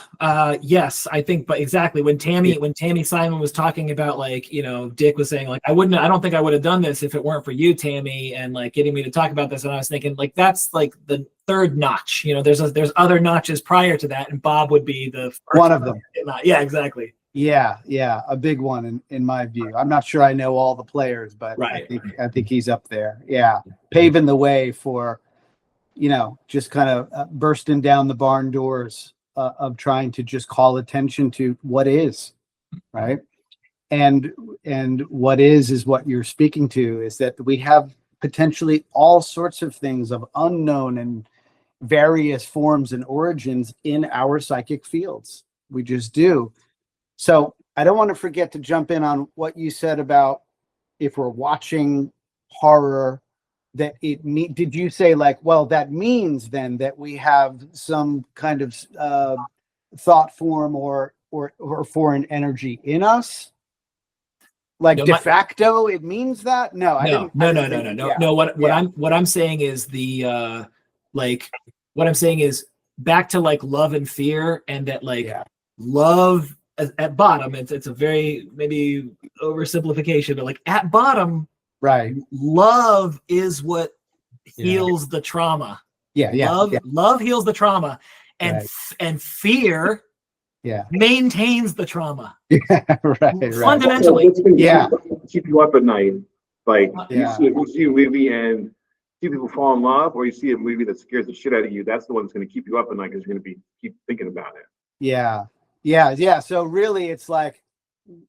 Yes, I think, but exactly when Tammy Simon was talking about, like, you know, Dick was saying, like, I don't think I would have done this if it weren't for you, Tammy, and like getting me to talk about this. And I was thinking, like, that's like the third notch. You know, there's other notches prior to that, and Bob would be the first one of them. Yeah, exactly. Yeah, a big one in my view. I'm not sure I know all the players, but Right. I think he's up there. Yeah, paving the way for, you know, just kind of bursting down the barn doors of trying to just call attention to what is, right? And what is what you're speaking to, is that we have potentially all sorts of things of unknown and various forms and origins in our psychic fields. We just do. So I don't want to forget to jump in on what you said about if we're watching horror, that did you say, like, well, that means then that we have some kind of thought form or foreign energy in us? Like, No, de facto, it means that? No. What I'm saying is what I'm saying is back to like love and fear, and that love at bottom, it's a very maybe oversimplification, but like at bottom, right, love is what heals the trauma. Love heals the trauma, and and fear maintains the trauma. Right. Fundamentally, keep you up at night. Like you see a movie and see people fall in love, or you see a movie that scares the shit out of you. That's the one that's going to keep you up at night, because you're going to keep thinking about it. Yeah. So really, it's like,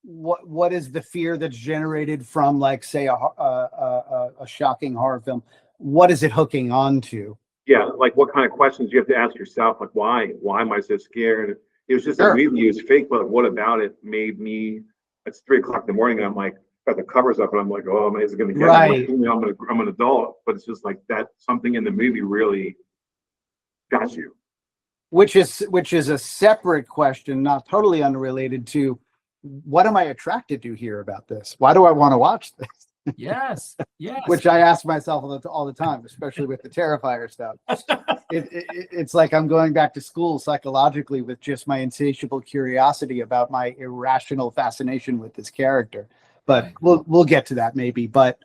what is the fear that's generated from, like, say, a shocking horror film? What is it hooking on to? Yeah, like what kind of questions you have to ask yourself, like why am I so scared? It was just a movie, it was fake, but what about it made me? It's 3:00 in the morning, and I'm like, got the covers up, and I'm like, oh man, is it going to get me? I'm an adult, but it's just like that. Something in the movie really got you. Which is a separate question, not totally unrelated to, what am I attracted to here about this? Why do I want to watch this? Yes. Which I ask myself all the time, especially with the Terrifier stuff. It's like I'm going back to school psychologically with just my insatiable curiosity about my irrational fascination with this character. But we'll get to that maybe. But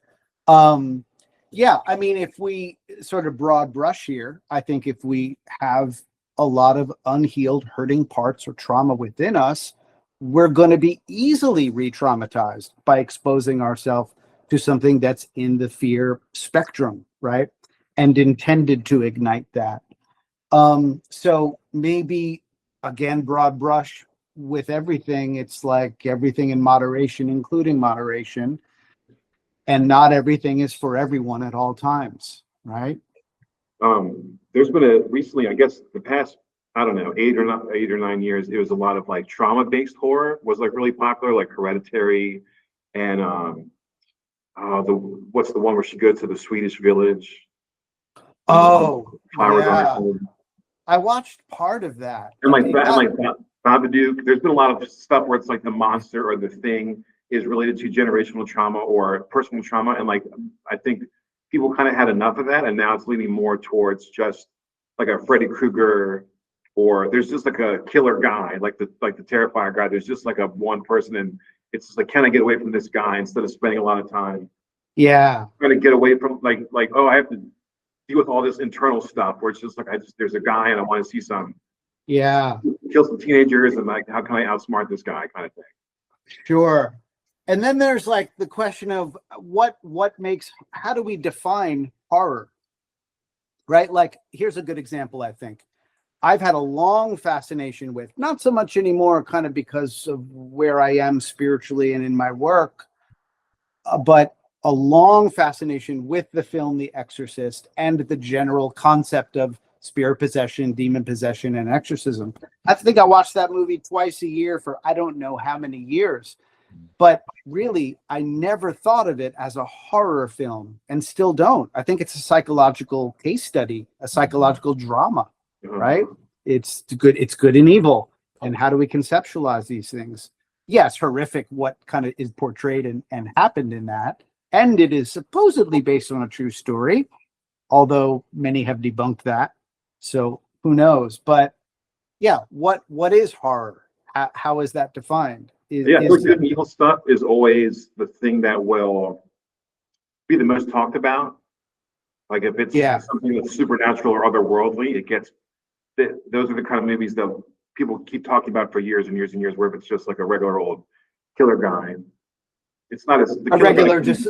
I mean, if we sort of broad brush here, I think if we have a lot of unhealed, hurting parts or trauma within us, we're going to be easily re-traumatized by exposing ourselves to something that's in the fear spectrum, right? And intended to ignite that. So maybe, again, broad brush with everything, it's like everything in moderation, including moderation, and not everything is for everyone at all times, right? There's been recently, I guess the past, I don't know, 8 or 9 years, it was a lot of like trauma-based horror was like really popular, like Hereditary, and what's the one where she goes to the Swedish village? I watched part of that. And like Babadook. There's been a lot of stuff where it's like the monster or the thing is related to generational trauma or personal trauma, and like I think people kind of had enough of that, and now it's leaning more towards just like a Freddy Krueger, or there's just like a killer guy, like the Terrifier guy. There's just like a one person, and it's just like, can I get away from this guy instead of spending a lot of time trying to get away from like oh, I have to deal with all this internal stuff, where it's just like there's a guy and I want to see some kill some teenagers, and like, how can I outsmart this guy, kind of thing. Sure. And then there's like the question of what makes, how do we define horror, right? Like, here's a good example. I think I've had a long fascination with, not so much anymore, kind of because of where I am spiritually and in my work, but a long fascination with the film The Exorcist and the general concept of spirit possession, demon possession, and exorcism. I think I watched that movie twice a year for I don't know how many years. But really, I never thought of it as a horror film, and still don't. I think it's a psychological case study, a psychological drama, right? It's good and evil. And how do we conceptualize these things? yes, horrific what kind of is portrayed and happened in that. And it is supposedly based on a true story, although many have debunked that. So who knows? But yeah, what is horror? How is that defined? Yeah, the good and evil stuff is always the thing that will be the most talked about. Like if it's something that's supernatural or otherworldly, it gets those are the kind of movies that people keep talking about for years and years and years. Where if it's just like a regular old killer guy, it's not as a regular just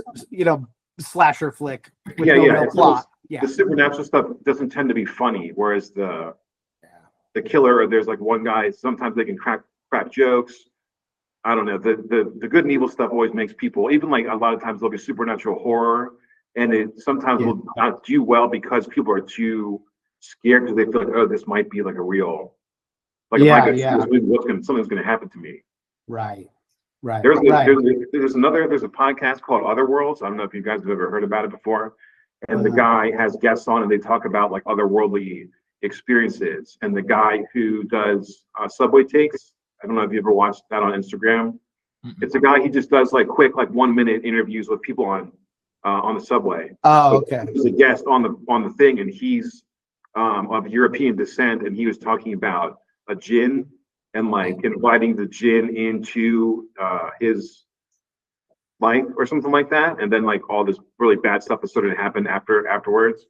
slasher flick with no real plot. Yeah, the supernatural stuff doesn't tend to be funny, whereas the killer, there's like one guy. Sometimes they can crack jokes. I don't know. The good and evil stuff always makes people, even like a lot of times there'll be supernatural horror, and it sometimes will not do well because people are too scared because they feel like, oh, this might be like a real, like if I go see this movie, something's going to happen to me. Right. There's a podcast called Otherworlds. I don't know if you guys have ever heard about it before. And the guy has guests on and they talk about like otherworldly experiences. And the guy who does subway takes, I don't know if you ever watched that on Instagram. Mm-hmm. It's a guy, he just does like quick, like 1 minute interviews with people on the subway. Oh, okay. He's a guest on the thing, and he's of European descent, and he was talking about a djinn and like inviting the djinn into his life or something like that, and then like all this really bad stuff that started to happen afterwards.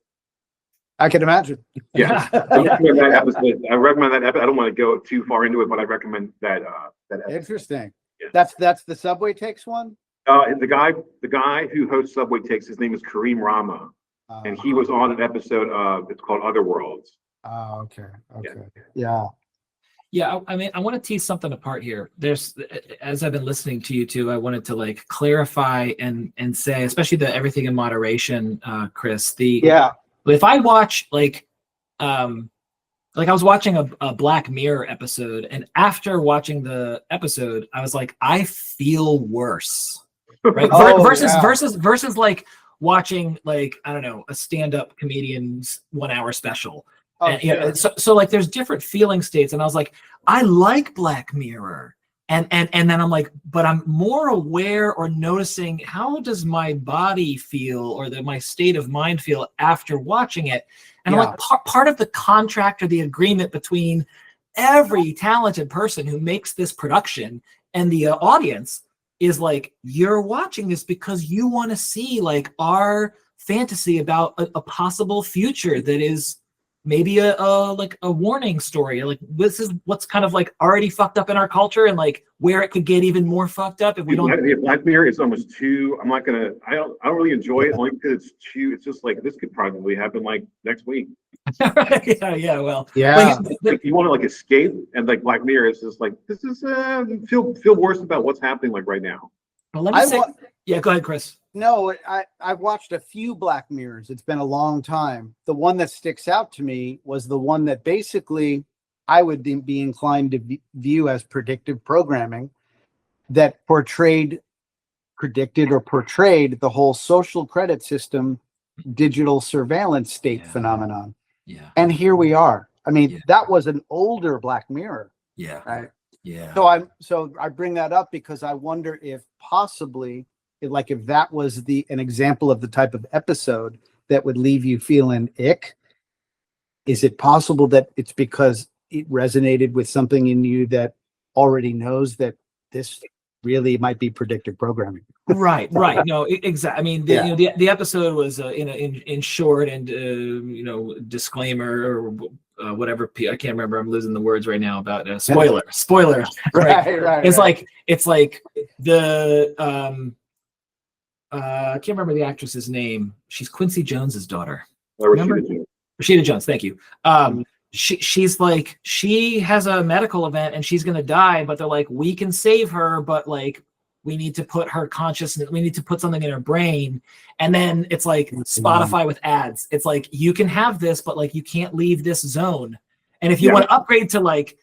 I can imagine. Yeah. I recommend that episode. I don't want to go too far into it, but I recommend that episode. Interesting. Yeah. That's the Subway Takes one? The guy who hosts Subway Takes, his name is Kareem Rama. And he was on an episode of, it's called Otherworlds. Oh, okay. Yeah. Yeah, I mean, I want to tease something apart here. There's, as I've been listening to you two, I wanted to like clarify and say, especially the everything in moderation, Chris. If I watch like I was watching a Black Mirror episode, and after watching the episode, I was like, I feel worse, right? Versus like watching like, I don't know, a stand-up comedian's 1 hour special. So like there's different feeling states, and I was like, I like Black Mirror, and then I'm like, but I'm more aware or noticing how does my body feel or my state of mind feel after watching it, and I'm like, part of the contract or the agreement between every talented person who makes this production and the audience is like, you're watching this because you want to see like our fantasy about a possible future that is maybe a warning story. Like this is what's kind of like already fucked up in our culture, and like where it could get even more fucked up if we don't. Black Mirror is almost too. I don't really enjoy it only because it's too. It's just like this could probably happen like next week. Like, if you want to like escape, and like Black Mirror is just like this is feel worse about what's happening like right now. Well, let me say. Go ahead, Chris. No, I've watched a few Black Mirrors. It's been a long time. The one that sticks out to me was the one that basically I would be inclined to view as predictive programming, that predicted or portrayed the whole social credit system, digital surveillance state phenomenon. Yeah. And here we are. I mean, that was an older Black Mirror. Yeah. Right. Yeah. So I bring that up because I wonder if possibly, like if that was an example of the type of episode that would leave you feeling ick, is it possible that it's because it resonated with something in you that already knows that this really might be predictive programming? Right. No, exactly. I mean, the episode was in short and disclaimer or whatever. I can't remember. I'm losing the words right now about spoiler. Right. It's like the I can't remember the actress's name. She's Quincy Jones's daughter. Rashida Jones. Thank you. She's like, she has a medical event and she's gonna die, but they're like, we can save her, but like we need to put her consciousness, we need to put something in her brain. And then it's like Spotify with ads. It's like, you can have this, but like you can't leave this zone. And if you want to upgrade to like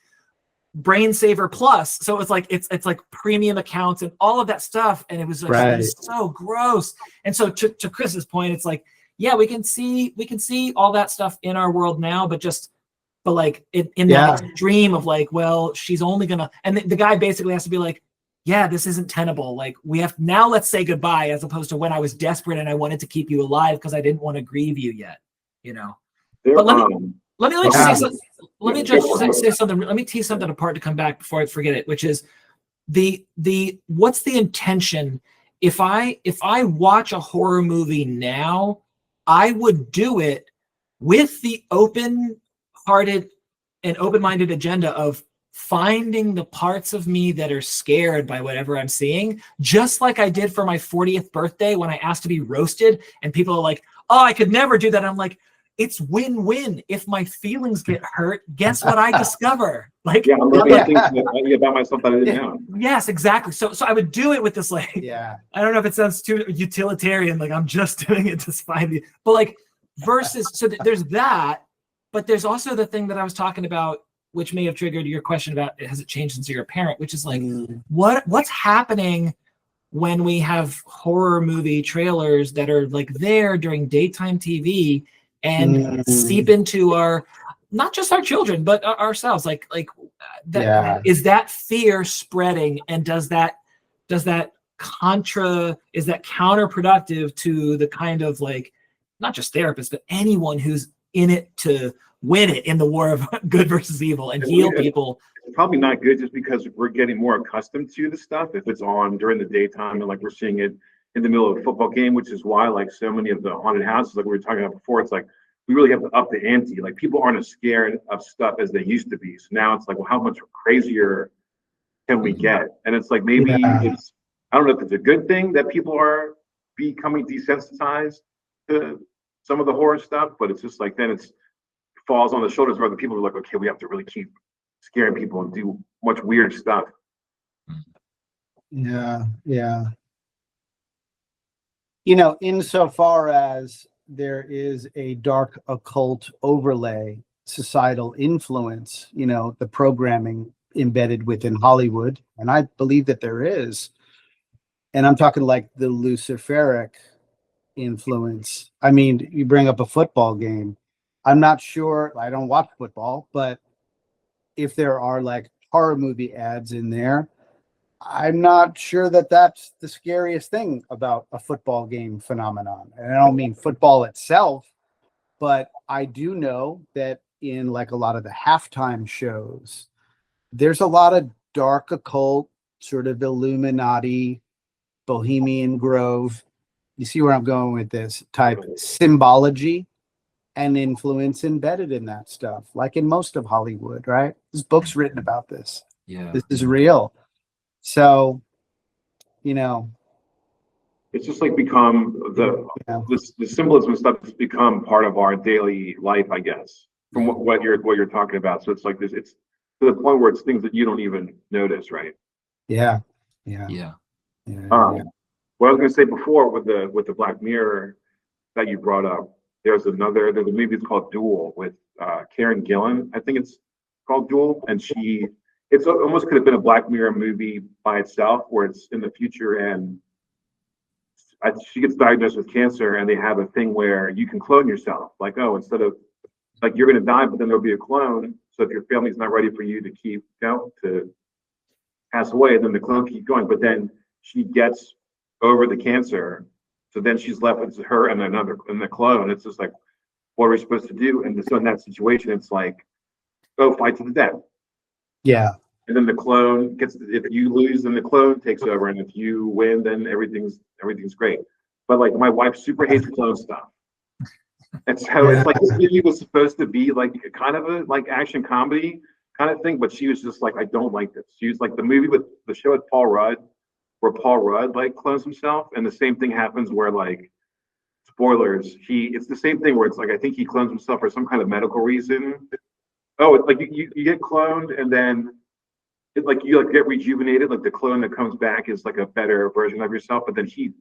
Brain Saver Plus, so it's like it's like premium accounts and all of that stuff, and it was like it was so gross. And so to Chris's point, it's like, yeah, we can see all that stuff in our world now, but like in that extreme of like, well, she's only gonna, and the guy basically has to be like, yeah, this isn't tenable. Like we have now, let's say goodbye, as opposed to when I was desperate and I wanted to keep you alive because I didn't want to grieve you yet, you know. But let me just say something. Let me just say something. Let me tease something apart to come back before I forget it, which is the what's the intention? If I watch a horror movie now, I would do it with the open-hearted and open-minded agenda of finding the parts of me that are scared by whatever I'm seeing, just like I did for my 40th birthday when I asked to be roasted and people are like, oh, I could never do that. I'm like, it's win-win. If my feelings get hurt, guess what I discover? Like, I'm learning things about myself that I didn't know. Yes, exactly. So I would do it with this, like, Yeah. I don't know if it sounds too utilitarian, like I'm just doing it to spite you, but like versus, so there's that, but there's also the thing that I was talking about, which may have triggered your question about has it changed since you're a parent, which is like, what's happening when we have horror movie trailers that are like there during daytime TV and seep into our, not just our children, but ourselves. Like that, is that fear spreading, and is that counterproductive to the kind of, like, not just therapists, but anyone who's in it to win it in the war of good versus evil and heal people? It's probably not good just because we're getting more accustomed to the stuff if it's on during the daytime, and like we're seeing it in the middle of a football game, which is why like so many of the haunted houses, like we were talking about before, it's like we really have to up the ante. Like people aren't as scared of stuff as they used to be. So now it's like, well, how much crazier can we get? And it's like maybe it's, I don't know if it's a good thing that people are becoming desensitized to some of the horror stuff, but it's just like then it falls on the shoulders of other people who are like, okay, we have to really keep scaring people and do much weird stuff. Yeah. You know, insofar as there is a dark occult overlay, societal influence, you know, the programming embedded within Hollywood, and I believe that there is, and I'm talking like the Luciferic influence. I mean, you bring up a football game. I'm not sure, I don't watch football, but if there are like horror movie ads in there, I'm not sure that that's the scariest thing about a football game phenomenon. And I don't mean football itself, but I do know that in like a lot of the halftime shows, there's a lot of dark occult, sort of Illuminati, Bohemian Grove, you see where I'm going with this, type symbology and influence embedded in that stuff, like in most of Hollywood, right? There's books written about this. Yeah. This is real. So, you know, it's just like become the symbolism and stuff has become part of our daily life, I guess, from what you're talking about. So it's like this, it's to the point where it's things that you don't even notice, right? Yeah. What I was going to say before with the Black Mirror that you brought up, there's a movie called Duel with Karen Gillan. I think it's called Duel, and it's almost could have been a Black Mirror movie by itself, where it's in the future and she gets diagnosed with cancer, and they have a thing where you can clone yourself. Like, oh, instead of like you're going to die, but then there'll be a clone. So if your family's not ready for you to pass away, then the clone keeps going. But then she gets over the cancer, so then she's left with her and the clone. It's just like, what are we supposed to do? And so in that situation, it's like, go fight to the death. Yeah. And then the clone if you lose, then the clone takes over. And if you win, then everything's great. But like my wife super hates clone stuff. And so it's like this movie was supposed to be like kind of a like action comedy kind of thing, but she was just like, I don't like this. She was like the movie with the show with Paul Rudd, where Paul Rudd like clones himself, and the same thing happens where like spoilers, it's the same thing where it's like I think he clones himself for some kind of medical reason. Oh, it's like you get cloned and then it like you like get rejuvenated, like the clone that comes back is like a better version of yourself, but then he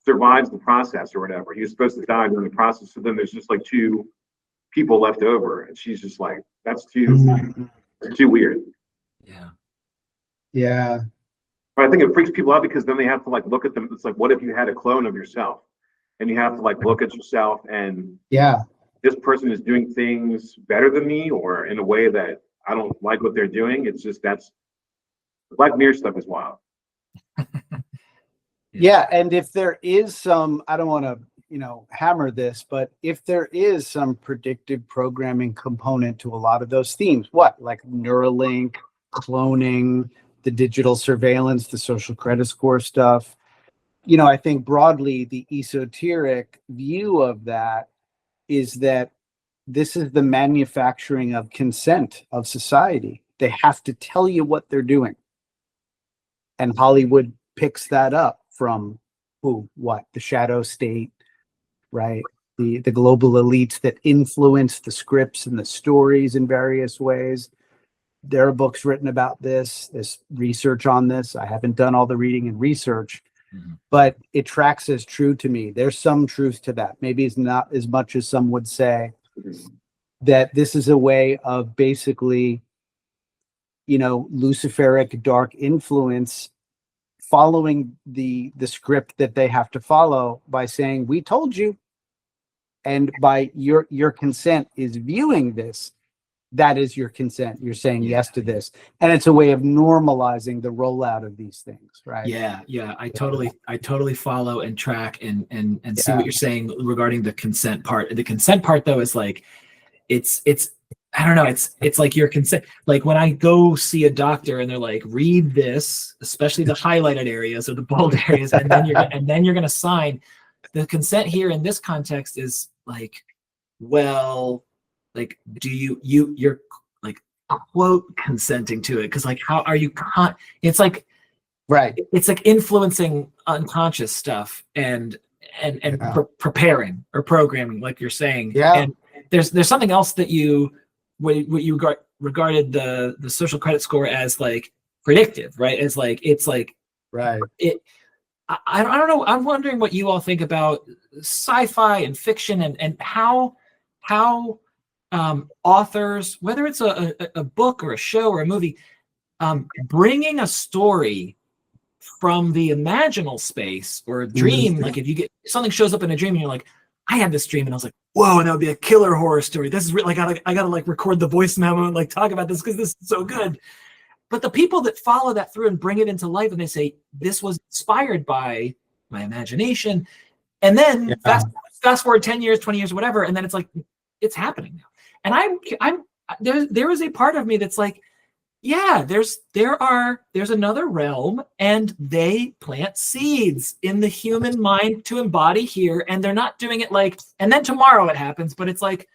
survives the process or whatever. He was supposed to die during the process, so then there's just like two people left over, and she's just like, that's too weird. Yeah. But I think it freaks people out because then they have to like look at them. It's like, what if you had a clone of yourself, and you have to like look at yourself and this person is doing things better than me or in a way that I don't like what they're doing. It's just the Black Mirror stuff is wild. Yeah, and if there is some, I don't want to, hammer this, but if there is some predictive programming component to a lot of those themes, what, like Neuralink, cloning, the digital surveillance, the social credit score stuff, I think broadly the esoteric view of that is that this is the manufacturing of consent of society. They have to tell you what they're doing. And Hollywood picks that up from the shadow state, right? The global elites that influence the scripts and the stories in various ways. There are books written about this. There's research on this. I haven't done all the reading and research, but it tracks as true to me. There's some truth to that. Maybe it's not as much as some would say, that this is a way of basically, Luciferic dark influence following the script that they have to follow by saying, we told you, and by your consent is viewing this, that is your consent. You're saying yes to this, and it's a way of normalizing the rollout of these things, right? Yeah, I totally follow and track and see what you're saying regarding the consent part. The consent part though is like, it's I don't know, it's like your consent. Like when I go see a doctor and they're like, read this, especially the highlighted areas or the bold areas, and then you're gonna sign. The consent here in this context is like, well, like, do you're like quote consenting to it, because like, how are you it's like, right, it's like influencing unconscious stuff and preparing or programming, like you're saying. And there's something else that what you regarded the social credit score as like predictive, right? As like, it's like, right. I don't know. I'm wondering what you all think about sci-fi and fiction and how authors, whether it's a book or a show or a movie, bringing a story from the imaginal space or a dream. Like if something shows up in a dream and you're like, I had this dream and I was like, whoa, and that would be a killer horror story. This is really, I gotta like record the voice memo and like talk about this because this is so good. But the people that follow that through and bring it into life and they say, this was inspired by my imagination. And then fast forward 10 years, 20 years, whatever. And then it's like, it's happening now. And there is a part of me that's like, yeah, there's another realm and they plant seeds in the human mind to embody here. And they're not doing it like, and then tomorrow it happens, but it's like,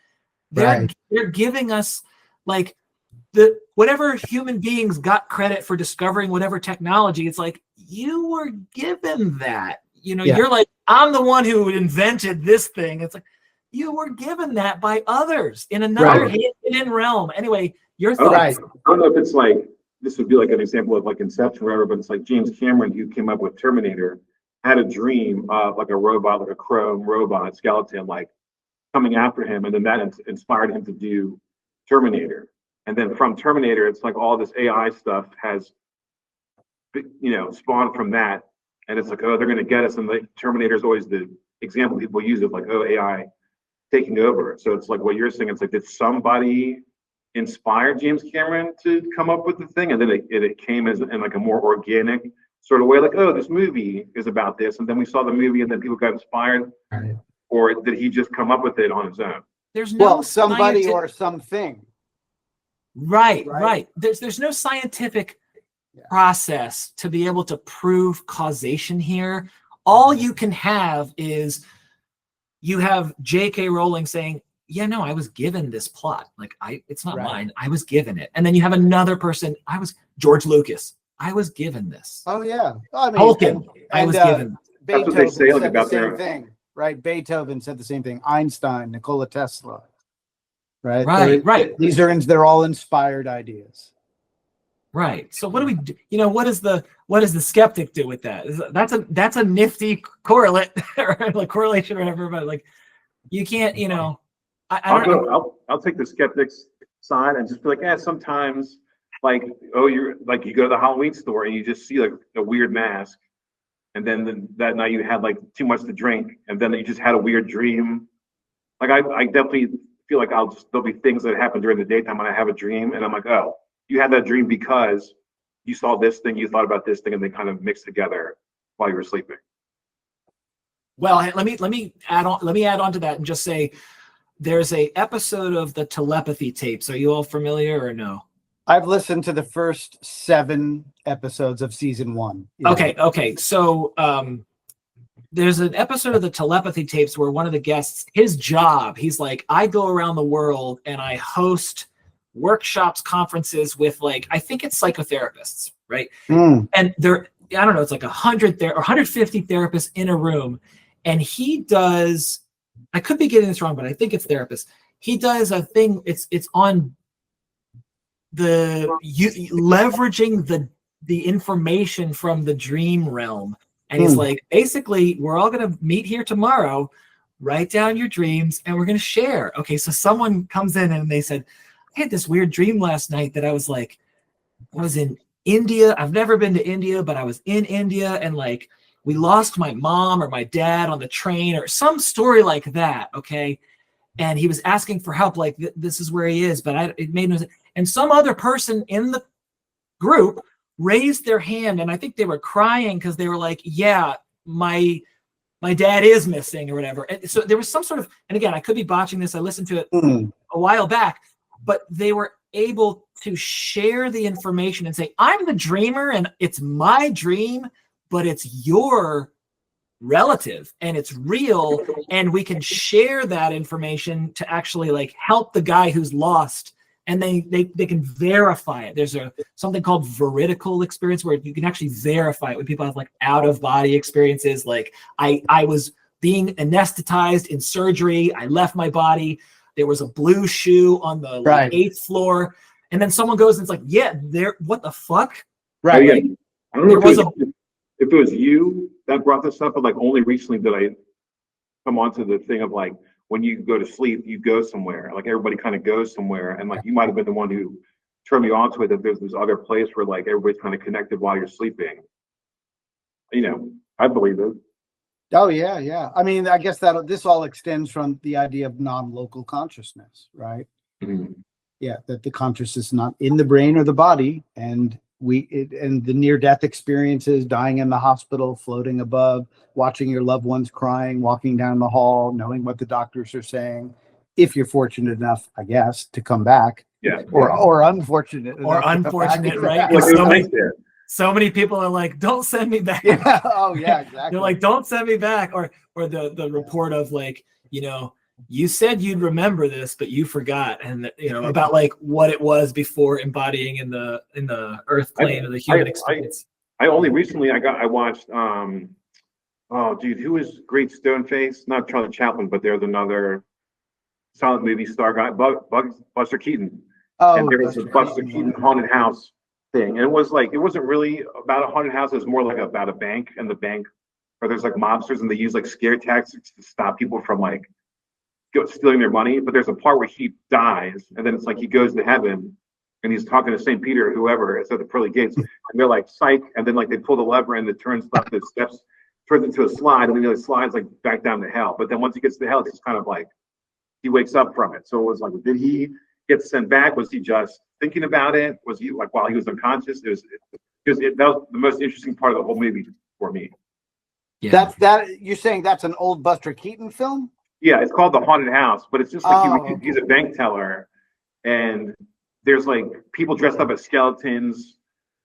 they're giving us like, whatever human beings got credit for discovering whatever technology, it's like, you were given that, you're like, I'm the one who invented this thing. It's like, you were given that by others in another hidden realm. Anyway, your thoughts. I don't know if it's like, this would be like an example of like Inception or whatever, but it's like James Cameron, who came up with Terminator, had a dream of like a robot, like a chrome robot skeleton, like coming after him. And then that inspired him to do Terminator. And then from Terminator, it's like all this AI stuff has, spawned from that. And it's like, oh, they're going to get us. And the Terminator is always the example people use of like, oh, AI taking over. So it's like what you're saying. It's like, did somebody inspire James Cameron to come up with the thing? And then it came as in like a more organic sort of way, like, oh, this movie is about this. And then we saw the movie and then people got inspired. Right. Or did he just come up with it on his own? There's no somebody or something. Right. There's no scientific process to be able to prove causation here. All you can have is you have J.K. Rowling saying, yeah, no, I was given this plot. Like it's not mine. I was given it. And then you have another person. George Lucas. I was given this. Oh yeah. I mean, Tolkien. I was given. Beethoven said the same thing, right? Beethoven said the same thing. Einstein, Nikola Tesla. Right. They're all inspired ideas. Right. So what do we do? What does the skeptic do with that? That's a nifty correlate or like correlation or whatever, but like you can't, I'll take the skeptic's side and just be like, sometimes like, oh, you're like, you go to the Halloween store and you just see like a weird mask. And then that night you had like too much to drink and then you just had a weird dream. Like I definitely feel like there'll be things that happen during the daytime when I have a dream and I'm like, oh, you had that dream because you saw this thing, you thought about this thing, and they kind of mix together. while you were sleeping. Well, let me add on to that and just say there's a episode of the telepathy tapes. Are you all familiar or no? I've listened to the first 7 episodes of season 1. Yeah. Okay. So there's an episode of the telepathy tapes where one of the guests, his job, he's like, I go around the world and I host workshops, conferences with like, I think it's psychotherapists, right? Mm. And they're, I don't know, it's like 100 or 150 therapists in a room. And he does, I could be getting this wrong, but I think it's therapists. He does a thing, it's on leveraging the information from the dream realm. And he's like, basically, we're all going to meet here tomorrow, write down your dreams, and we're going to share. Okay, so someone comes in and they said, I had this weird dream last night that I was like, I was in India. I've never been to India, but I was in India and like we lost my mom or my dad on the train or some story like that. Okay. And he was asking for help, like this is where he is, but it made no sense. And some other person in the group raised their hand, and I think they were crying because they were like, yeah, my dad is missing or whatever. And so there was some sort of, and again, I could be botching this. I listened to it a while back, but they were able to share the information and say, I'm the dreamer and it's my dream, but it's your relative and it's real. And we can share that information to actually like help the guy who's lost. And they can verify it. There's something called veridical experience where you can actually verify it when people have like out of body experiences. Like I was being anesthetized in surgery. I left my body. There was a blue shoe on the like, 8th floor. And then someone goes and it's like, yeah, what the fuck? Right. Yeah. I don't know if it was you that brought this up, but like only recently did I come onto the thing of like, when you go to sleep, you go somewhere. Like everybody kind of goes somewhere, and like you might have been the one who turned me on to it. That there's this other place where like everybody's kind of connected while you're sleeping. You know, I believe it. Oh yeah, yeah. I mean, I guess that this all extends from the idea of non-local consciousness, right? Mm-hmm. Yeah, that the consciousness is not in the brain or the body, and and the near-death experiences, dying in the hospital, floating above, watching your loved ones crying, walking down the hall, knowing what the doctors are saying. If you're fortunate enough, I guess, to come back, yeah, or unfortunate, right? So many people are like, "Don't send me back." Yeah. Oh, yeah, exactly. They're like, "Don't send me back," or the report of like, you know, you said you'd remember this, but you forgot, and you know about like what it was before embodying in the earth plane of the human experience. I only recently I watched oh dude, who is Great Stoneface? Not Charlie Chaplin, but there's another silent movie star guy, Buster Keaton. Oh, and there was a Buster Keaton haunted house thing, and it wasn't really about a haunted house. It was more like about a bank, and the bank where there's like mobsters and they use like scare tactics to stop people from like stealing their money. But there's a part where he dies, and then it's like he goes to heaven and he's talking to St. Peter or whoever is at the pearly gates, and they're like psych, and then like they pull the lever and it turns up the steps, turns into a slide, and then it slides like back down to hell. But then once he gets to hell, it's just kind of like he wakes up from it. So it was like, did he get sent back? Was he just thinking about it? Was he like while he was unconscious? That was the most interesting part of the whole movie for me. Yeah. That you're saying that's an old Buster Keaton film? Yeah, it's called The Haunted House, but it's just like he's a bank teller, and there's like people dressed up as skeletons.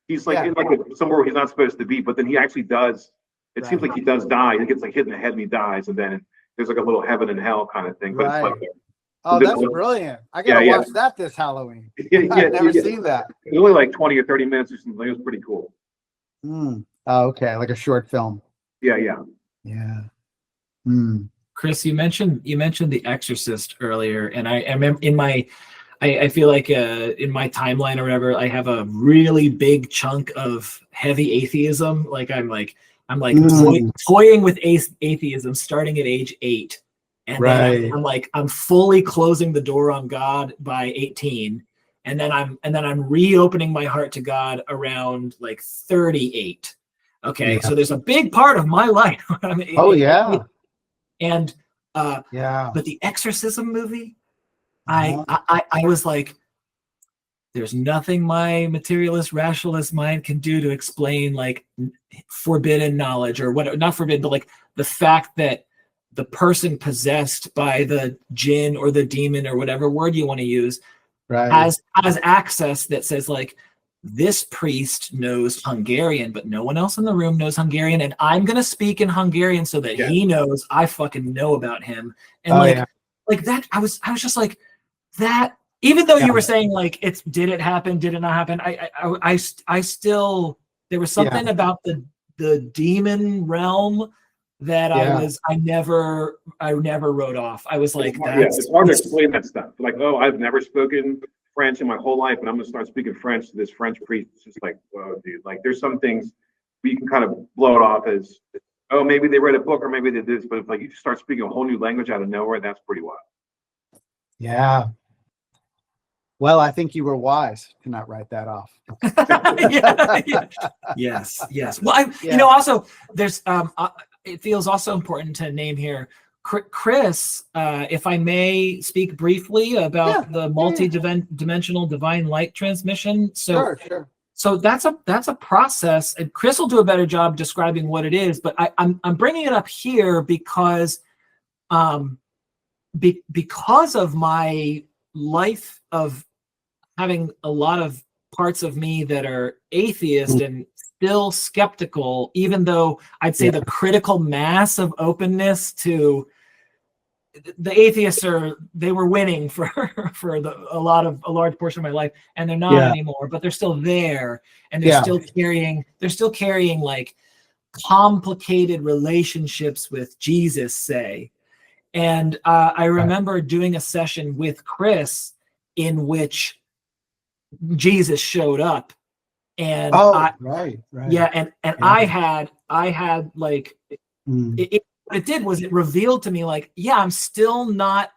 He's like in like somewhere where he's not supposed to be, but then he actually does. It seems like he does die. He gets like hit in the head and he dies, and then there's like a little heaven and hell kind of thing. But it's like, that's brilliant! I gotta watch that this Halloween. I've never seen that. It's only like 20 or 30 minutes or something. It was pretty cool. Oh, okay, like a short film. Yeah. Chris, you mentioned The Exorcist earlier, and I remember I feel like in my timeline or whatever, I have a really big chunk of heavy atheism. Like I'm toying with atheism starting at age 8, and then I'm fully closing the door on God by 18, and then I'm reopening my heart to God around like 38. Okay, so there's a big part of my life. And but the Exorcism movie, I was like, there's nothing my materialist rationalist mind can do to explain like forbidden knowledge or what, not forbidden, but like the fact that the person possessed by the jinn or the demon or whatever word you want to use has access that says like, this priest knows Hungarian, but no one else in the room knows Hungarian, and I'm gonna speak in Hungarian so that he knows I fucking know about him. And like that, I was just like that. Even though you were saying like did it happen, did it not happen? I still, there was something about the demon realm that I never wrote off. I was like, it's hard to explain that stuff. Like, oh, I've never spoken French in my whole life, and I'm gonna start speaking French to this French priest. It's just like, whoa, dude. Like, there's some things where you can kind of blow it off as, oh, maybe they read a book or maybe they did this, but if like you start speaking a whole new language out of nowhere, that's pretty wild. Yeah. Well, I think you were wise to not write that off. Yes. Well, you know, also there's it feels also important to name here Chris, if I may speak briefly about the multi-dimensional divine light transmission. So, sure. So that's a process, and Chris will do a better job describing what it is. But I'm bringing it up here because, because of my life of having a lot of parts of me that are atheist and still skeptical, even though I'd say the critical mass of openness to the atheists they were winning for a large portion of my life, and they're not anymore, but they're still there, and they're still carrying like complicated relationships with Jesus, say. And I remember doing a session with Chris in which Jesus showed up, and I had like what it did was it revealed to me like, I'm still not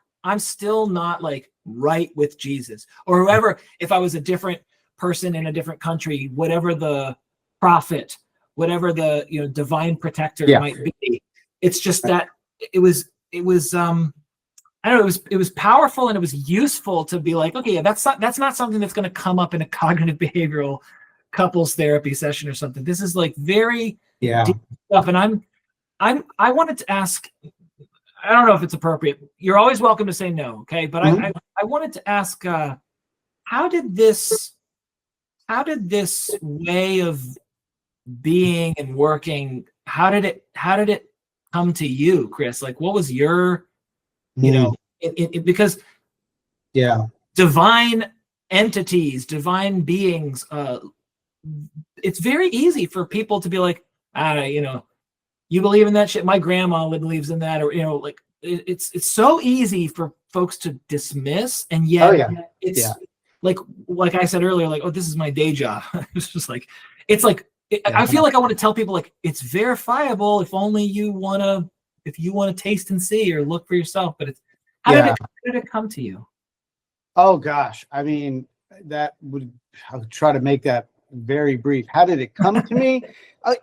like right with Jesus or whoever. If I was a different person in a different country, whatever the prophet, whatever the divine protector might be, it's just that it was I don't know, it was powerful, and it was useful to be like, okay, that's not something that's going to come up in a cognitive behavioral couples therapy session or something. This is like very deep stuff. And I wanted to ask, I don't know if it's appropriate. You're always welcome to say no, okay? But I wanted to ask, how did this way of being and working, how did it come to you, Chris? Like, what was your because divine entities, divine beings, it's very easy for people to be like, you believe in that shit? My grandma believes in that, or like it's so easy for folks to dismiss, and yet it's like I said earlier, like, oh, this is my day job. It's just like I feel like I want to tell people like it's verifiable if only you want to taste and see or look for yourself. But it's how did it come to you? Oh gosh, I mean, I'll try to make that very brief. How did it come to me?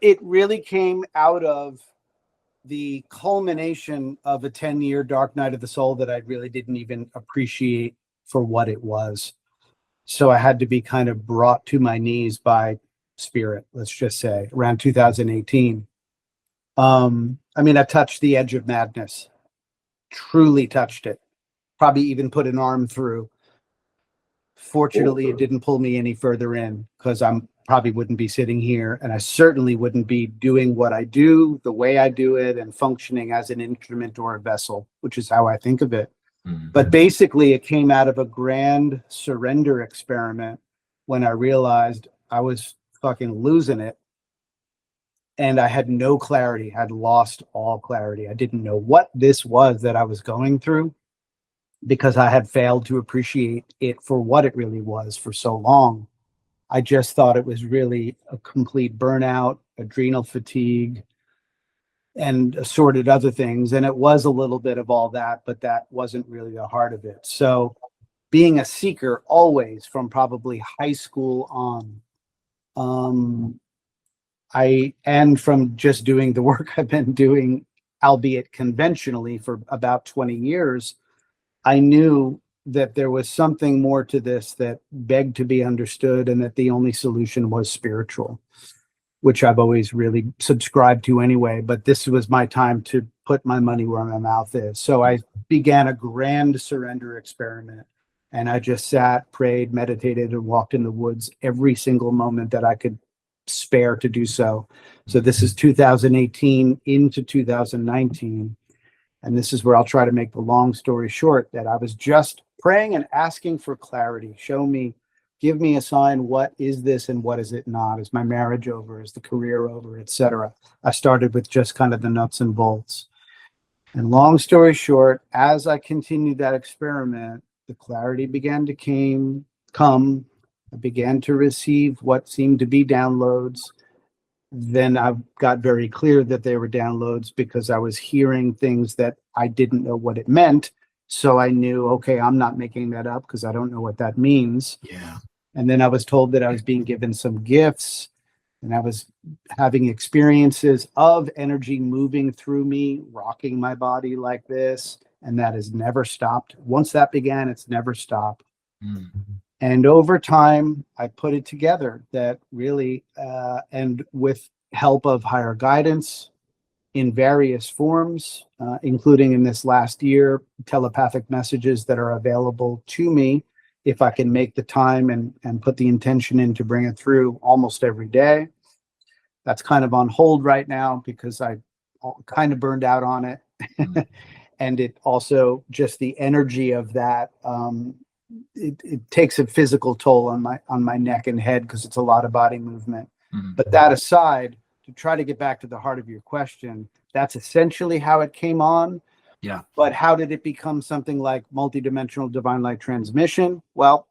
It really came out of the culmination of a 10-year dark night of the soul that I really didn't even appreciate for what it was. So I had to be kind of brought to my knees by spirit, let's just say, around 2018. I mean, I touched the edge of madness, truly touched it, probably even put an arm through. Fortunately, it didn't pull me any further in, because I'm probably wouldn't be sitting here, and I certainly wouldn't be doing what I do, the way I do it, and functioning as an instrument or a vessel, which is how I think of it. But basically, it came out of a grand surrender experiment when I realized I was fucking losing it, and I had no clarity. I'd lost all clarity. I didn't know what this was that I was going through, because I had failed to appreciate it for what it really was for so long. I just thought it was really a complete burnout, adrenal fatigue, and assorted other things. And it was a little bit of all that, but that wasn't really the heart of it. So being a seeker always from probably high school on, and from just doing the work I've been doing, albeit conventionally, for about 20 years, I knew that there was something more to this that begged to be understood, and that the only solution was spiritual, which I've always really subscribed to anyway. But this was my time to put my money where my mouth is. So I began a grand surrender experiment. And I just sat, prayed, meditated, and walked in the woods every single moment that I could spare to do so. So this is 2018 into 2019. And this is where I'll try to make the long story short, that I was just praying and asking for clarity. Show me, give me a sign. What is this and what is it not? Is my marriage over? Is the career over, etc.? I started with just kind of the nuts and bolts. And long story short, as I continued that experiment, the clarity began to come. I began to receive what seemed to be downloads. Then I got very clear that they were downloads because I was hearing things that I didn't know what it meant. So I knew, okay, I'm not making that up because I don't know what that means. Yeah. And then I was told that I was being given some gifts, and I was having experiences of energy moving through me, rocking my body like this. And that has never stopped. Once that began, it's never stopped. And over time, I put it together that really, and with help of higher guidance in various forms, including in this last year, telepathic messages that are available to me if I can make the time and put the intention in to bring it through almost every day. That's kind of on hold right now because I kind of burned out on it. And it also, just the energy of that, it takes a physical toll on my neck and head because it's a lot of body movement. But that aside, to try to get back to the heart of your question, that's essentially how it came on. Yeah. But how did it become something like multidimensional divine light transmission? Well,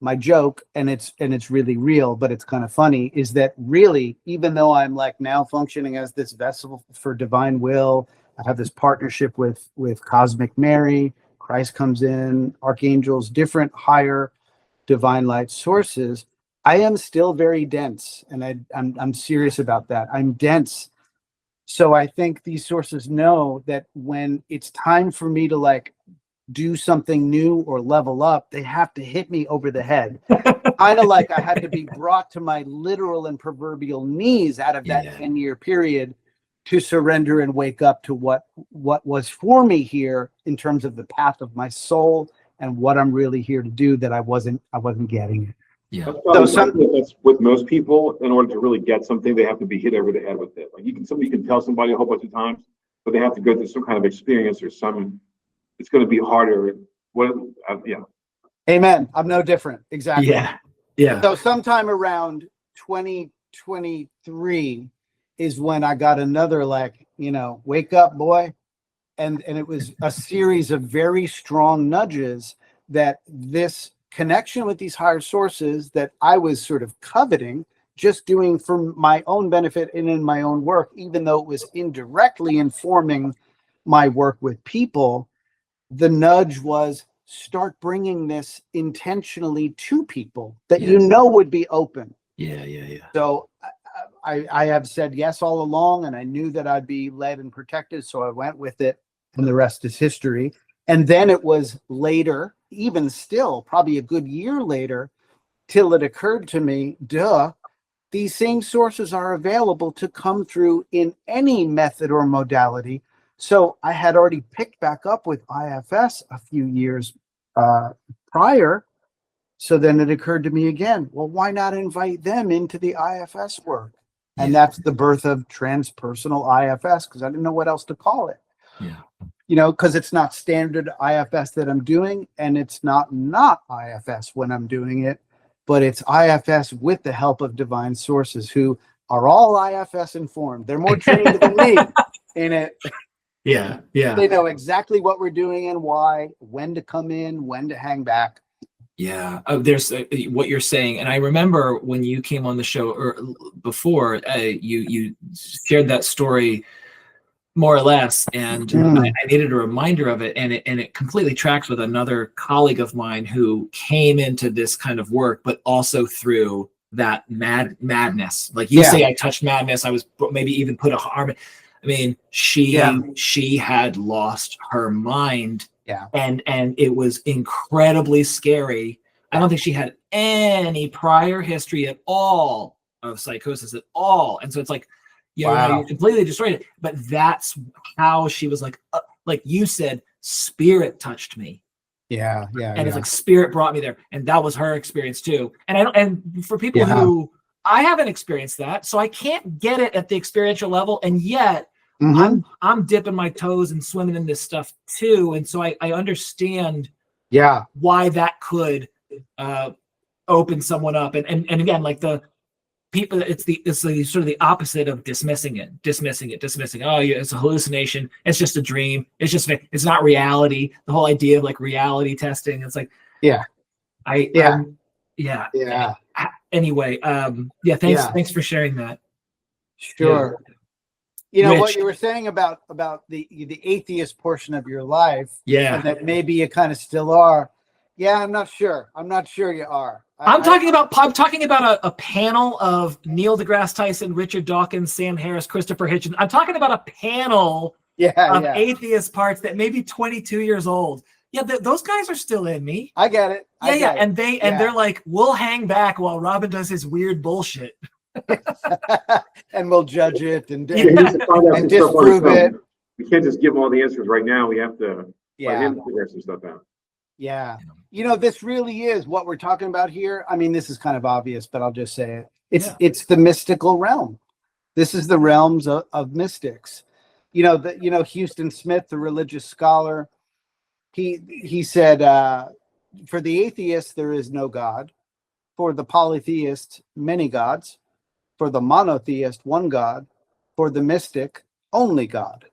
my joke, and it's really real, but it's kind of funny, is that really, even though I'm like now functioning as this vessel for divine will, I have this partnership with Cosmic Mary, Christ comes in, archangels, different higher divine light sources. I am still very dense, and I'm serious about that. I'm dense. So I think these sources know that when it's time for me to like do something new or level up, they have to hit me over the head. Kind of like I had to be brought to my literal and proverbial knees out of that 10-year period to surrender and wake up to what was for me here in terms of the path of my soul and what I'm really here to do that I wasn't getting it. Yeah. That's with most people. In order to really get something, they have to be hit over the head with it. Like somebody can tell somebody a whole bunch of times, but they have to go through some kind of experience or some. It's going to be harder. Amen. I'm no different. Exactly. Yeah. So sometime around 2023 is when I got another wake up, boy. And it was a series of very strong nudges that this connection with these higher sources that I was sort of coveting, just doing for my own benefit and in my own work, even though it was indirectly informing my work with people. The nudge was start bringing this intentionally to people that would be open. Yeah. So I have said yes all along, and I knew that I'd be led and protected, so I went with it, and the rest is history. And then it was later, even still, probably a good year later, till it occurred to me, these same sources are available to come through in any method or modality. So I had already picked back up with IFS a few years prior. So then it occurred to me again, well, why not invite them into the IFS work? And that's the birth of transpersonal IFS, because I didn't know what else to call it. Yeah. Because it's not standard IFS that I'm doing, and it's not IFS when I'm doing it, but it's IFS with the help of divine sources who are all IFS informed. They're more trained than me in it. Yeah. They know exactly what we're doing and why, when to come in, when to hang back. Yeah, there's what you're saying, and I remember when you came on the show or before, you shared that story more or less, and I needed a reminder of it, and it completely tracks with another colleague of mine who came into this kind of work, but also through that madness. Like you say, I touched madness. I was maybe even put a harm. I mean, she had lost her mind Yeah. And it was incredibly scary. I don't think she had any prior history at all of psychosis at all. And so it's like, you're completely destroyed. But that's how she was like you said, spirit touched me. Yeah. And it's like spirit brought me there. And that was her experience too. And for people who, I haven't experienced that, so I can't get it at the experiential level. And yet I'm dipping my toes and swimming in this stuff too. And so I understand why that could open someone up. And again, like the people, it's the sort of the opposite of dismissing it. Oh, yeah, it's a hallucination. It's just a dream. It's not reality. The whole idea of like reality testing. It's like, Anyway, thanks for sharing that. Sure. You know, Rich, what you were saying about the atheist portion of your life, and that maybe you kind of still are. Yeah, I'm not sure you are. I'm talking about a panel of Neil deGrasse Tyson, Richard Dawkins, Sam Harris, Christopher Hitchens. I'm talking about a panel of atheist parts that may be 22 years old. Yeah, those guys are still in me. I get it. And they're like, we'll hang back while Robin does his weird bullshit. And we'll judge it and disprove it. We can't just give all the answers right now. We have to let him figure some stuff out. Yeah. You know, this really is what we're talking about here. I mean, this is kind of obvious, but I'll just say it. It's the mystical realm. This is the realms of mystics. Houston Smith, the religious scholar, he said, for the atheist, there is no God. For the polytheist, many gods. For the monotheist, one God. For the mystic, only God.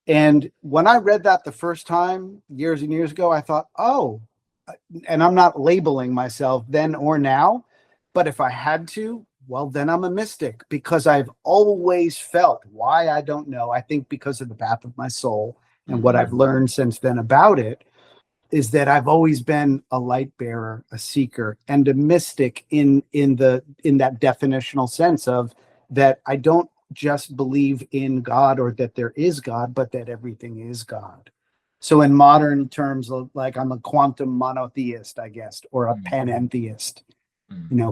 And when I read that the first time, years and years ago, I thought, and I'm not labeling myself then or now, but if I had to, well, then I'm a mystic, because I've always felt, why, I don't know. I think because of the path of my soul and what I've learned since then about it, is that I've always been a light bearer, a seeker, and a mystic in that definitional sense of that I don't just believe in God or that there is God, but that everything is God. So in modern terms, like I'm a quantum monotheist, I guess, or a panentheist.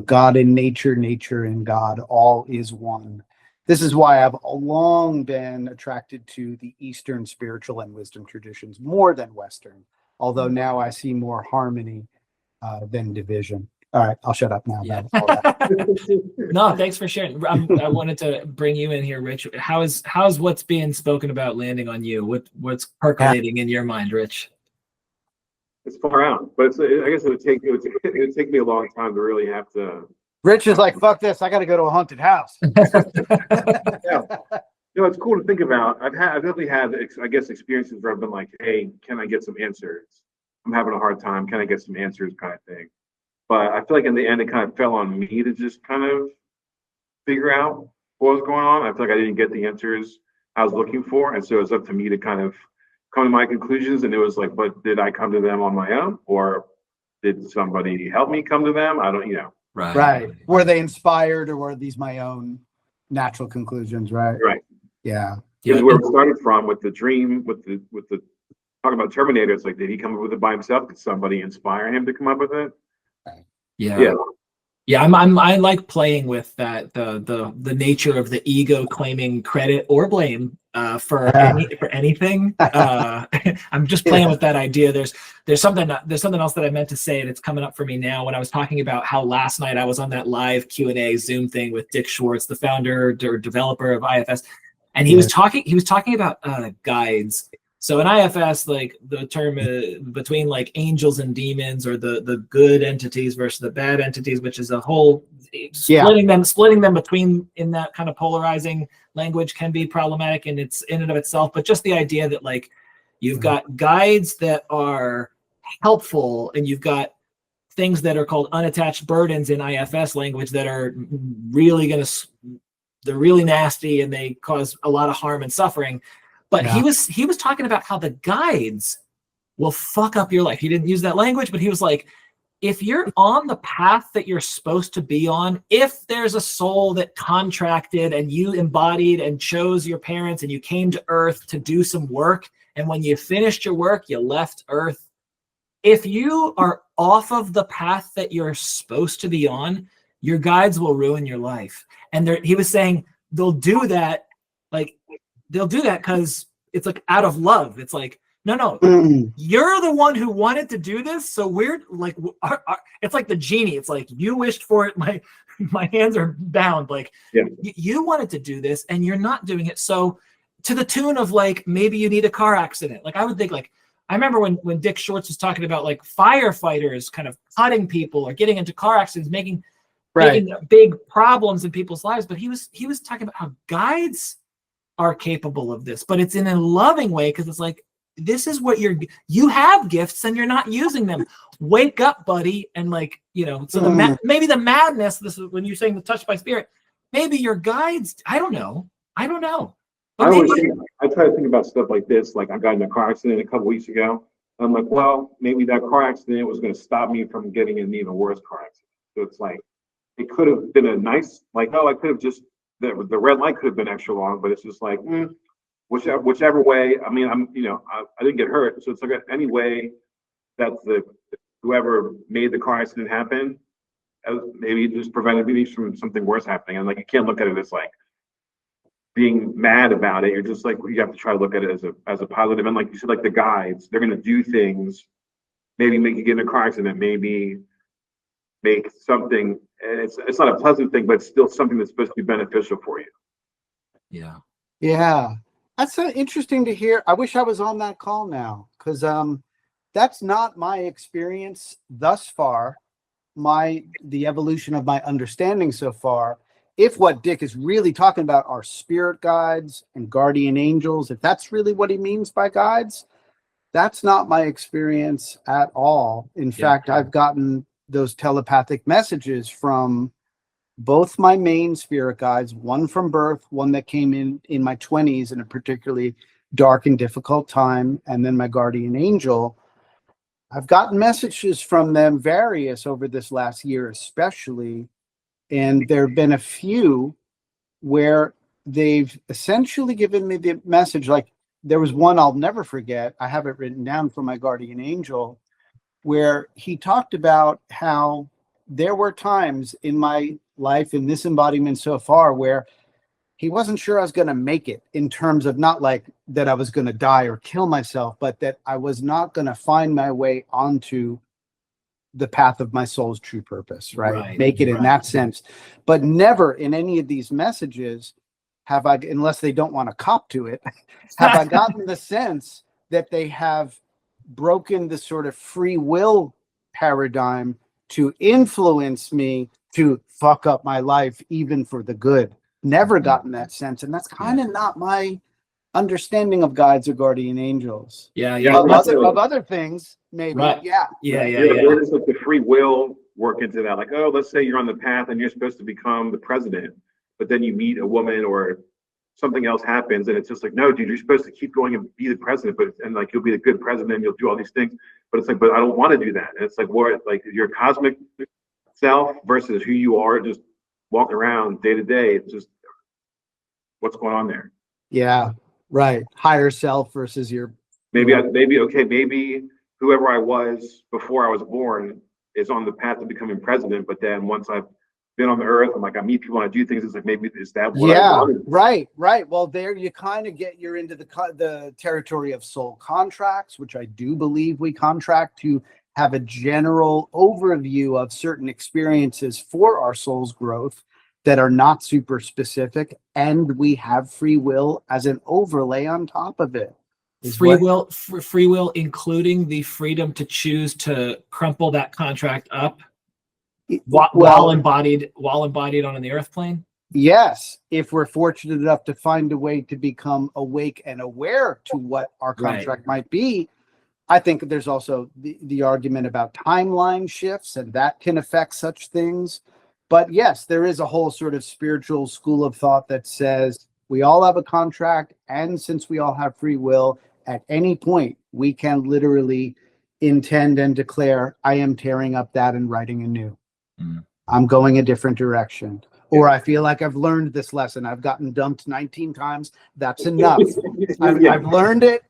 God in nature, nature in God, all is one. This is why I've long been attracted to the Eastern spiritual and wisdom traditions more than Western, although now I see more harmony than division. All right, I'll shut up now. No, thanks for sharing. I wanted to bring you in here, Rich. How's what's being spoken about landing on you? What's percolating in your mind, Rich? It's far out, but I guess it would take me a long time to really have to. Rich is like, fuck this, I got to go to a haunted house. It's cool to think about. I've definitely had, I guess, experiences where I've been like, hey, can I get some answers? I'm having a hard time. Can I get some answers, kind of thing. But I feel like in the end, it kind of fell on me to just kind of figure out what was going on. I feel like I didn't get the answers I was looking for. And so it was up to me to kind of come to my conclusions. And it was like, but did I come to them on my own? Or did somebody help me come to them? I don't, Right. Were they inspired, or were these my own natural conclusions? Right. Yeah. This is where it started from with the dream, with the talking about Terminator. It's like, did he come up with it by himself? Did somebody inspire him to come up with it? Yeah. I like playing with that, the nature of the ego claiming credit or blame for anything. I'm just playing with that idea. There's something else that I meant to say, and it's coming up for me now. When I was talking about how last night I was on that live Q&A Zoom thing with Dick Schwartz, the founder or developer of IFS, and he was talking about guides. So in IFS, like the term between like angels and demons, or the good entities versus the bad entities, which is a whole splitting them between in that kind of polarizing language can be problematic in and of itself. But just the idea that like you've got guides that are helpful, and you've got things that are called unattached burdens in IFS language that are really they're really nasty and they cause a lot of harm and suffering. But he was talking about how the guides will fuck up your life. He didn't use that language, but he was like, if you're on the path that you're supposed to be on, if there's a soul that contracted and you embodied and chose your parents and you came to Earth to do some work And when you finished your work, you left Earth. If you are off of the path that you're supposed to be on, your guides will ruin your life. And he was saying they'll do that because it's like out of love. It's like, no, you're the one who wanted to do this. So we're like, it's like the genie. It's like, you wished for it. My hands are bound. Like, you wanted to do this and you're not doing it. So to the tune of like, maybe you need a car accident. Like I would think like, I remember when Dick Schwartz was talking about like firefighters kind of cutting people or getting into car accidents, making big problems in people's lives. But he was talking about how guides are capable of this, but it's in a loving way. Cause it's like, this is what you have gifts and you're not using them. Wake up, buddy. And like, so maybe the madness, this is when you're saying the touch by spirit, maybe your guides, I don't know. But I try to think about stuff like this. Like I got in a car accident a couple weeks ago. I'm like, well, maybe that car accident was going to stop me from getting in an even worse car accident. So it's like, it could have been a nice, like, oh, I could have just, the red light could have been extra long, but it's just like, whichever way. I mean, I didn't get hurt, so it's like any way that whoever made the car accident happen, maybe it just prevented me from something worse happening. And like, you can't look at it as like being mad about it. You're just like, you have to try to look at it as a positive. And like you said, like the guides, they're going to do things, maybe make you get in a car accident, maybe make something. And it's not a pleasant thing, but it's still something that's supposed to be beneficial for you. Yeah. That's so interesting to hear. I wish I was on that call now, because that's not my experience thus far. The evolution of my understanding so far. If what Dick is really talking about are spirit guides and guardian angels, if that's really what he means by guides, that's not my experience at all. In fact, I've gotten those telepathic messages from both my main spirit guides, one from birth, one that came in my 20s in a particularly dark and difficult time, and then my guardian angel. I've gotten messages from them various over this last year especially, and there have been a few where they've essentially given me the message. Like there was one I'll never forget, I have it written down from my guardian angel, where he talked about how there were times in my life in this embodiment so far where he wasn't sure I was going to make it, in terms of not like that I was going to die or kill myself, but that I was not going to find my way onto the path of my soul's true purpose, right? Make it in that sense. But never in any of these messages have I, unless they don't want to cop to it, have I gotten the sense that they have broken the sort of free will paradigm to influence me to fuck up my life, even for the good. Never gotten that sense. And that's kind of not my understanding of guides or guardian angels. Of other things, maybe. Yeah. Where does like the free will work into that? Like, oh, let's say you're on the path and you're supposed to become the president, but then you meet a woman or something else happens, and it's just like, no, dude, you're supposed to keep going and be the president, and like you'll be a good president, you'll do all these things. But it's like, but I don't want to do that. And it's like, what, like your cosmic self versus who you are, just walking around day to day. It's just what's going on there. Yeah, right. Higher self versus your maybe whoever I was before I was born is on the path to becoming president. But then once I've been on the earth, I'm like, I meet people and I do things. It's like, maybe is that what I wanted? Right. Well, there you kind of you're into the territory of soul contracts, which I do believe we contract to have a general overview of certain experiences for our soul's growth that are not super specific, and we have free will as an overlay on top of it. Free will, including the freedom to choose to crumple that contract up while embodied on the earth plane. Yes, if we're fortunate enough to find a way to become awake and aware to what our contract might be. I think there's also the argument about timeline shifts, and that can affect such things. But yes, there is a whole sort of spiritual school of thought that says we all have a contract, and since we all have free will, at any point we can literally intend and declare, I am tearing up that and writing anew. I'm going a different direction. or I feel like I've learned this lesson. I've gotten dumped 19 times. That's enough. I've learned it.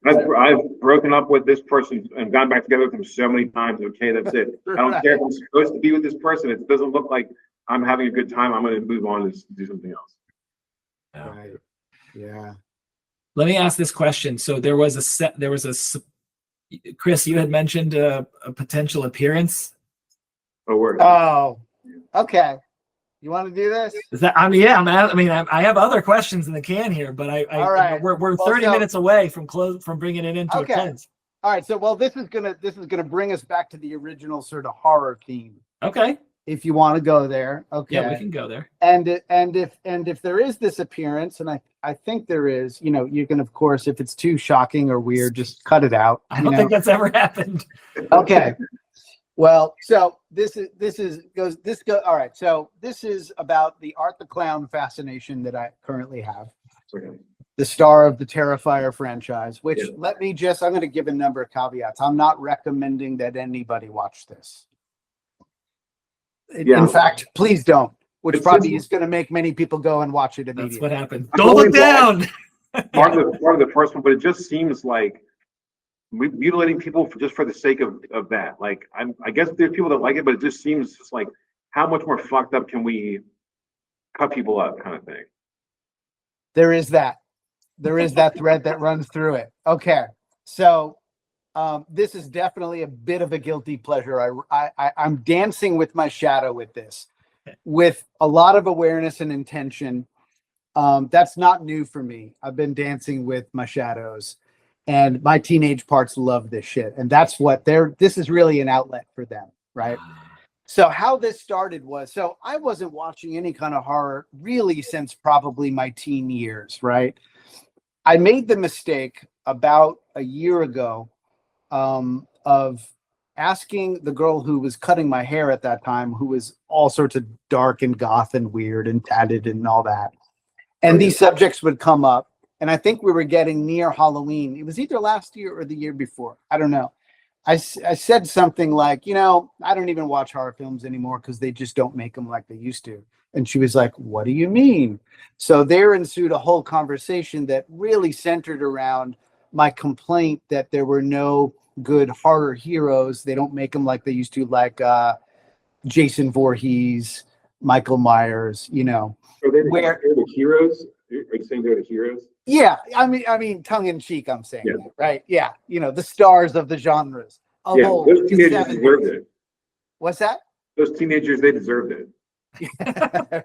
I've broken up with this person and gone back together with them so many times. Okay, that's it. I don't care if I'm supposed to be with this person. It doesn't look like I'm having a good time. I'm going to move on and do something else. Right. Yeah. Let me ask this question. So Chris, you had mentioned a potential appearance. Oh, word. Oh, okay. You want to do this? Is that? I mean, I have other questions in the can here, but All right. we're 30 minutes away from bringing it into a Okay. close. All right. So, well, this is gonna bring us back to the original sort of horror theme. Okay. If you want to go there, okay. Yeah, we can go there. And if there is this appearance, and I think there is, you can, of course, if it's too shocking or weird, just cut it out. I don't think that's ever happened. Okay. Well, so this is all right. So this is about the Art the Clown fascination that I currently have. Okay. The star of the Terrifier franchise, which I'm going to give a number of caveats. I'm not recommending that anybody watch this. In fact, please don't, which probably is going to make many people go and watch it immediately. That's what happened. Don't look down. Part of the first one, but it just seems like mutilating people just for the sake of that. Like, I guess there are people that like it, but it just seems just like, how much more fucked up can we cut people up, kind of thing. There is that thread that runs through it. Okay, so this is definitely a bit of a guilty pleasure. I'm dancing with my shadow with this, with a lot of awareness and intention. That's not new for me. I've been dancing with my shadows. And my teenage parts love this shit. And that's what this is really an outlet for them, right? So how this started was, so I wasn't watching any kind of horror really since probably my teen years, right? I made the mistake about a year ago of asking the girl who was cutting my hair at that time, who was all sorts of dark and goth and weird and tatted and all that. And these subjects would come up. And I think we were getting near Halloween. It was either last year or the year before. I don't know. I said something like, I don't even watch horror films anymore because they just don't make them like they used to. And she was like, what do you mean? So there ensued a whole conversation that really centered around my complaint that there were no good horror heroes. They don't make them like they used to, like Jason Voorhees, Michael Myers, Are they the heroes? Are you saying they're the heroes? Yeah, I mean, tongue in cheek, I'm saying, right? Yeah, the stars of the genres. Those teenagers deserved it. What's that? Those teenagers, they deserved it.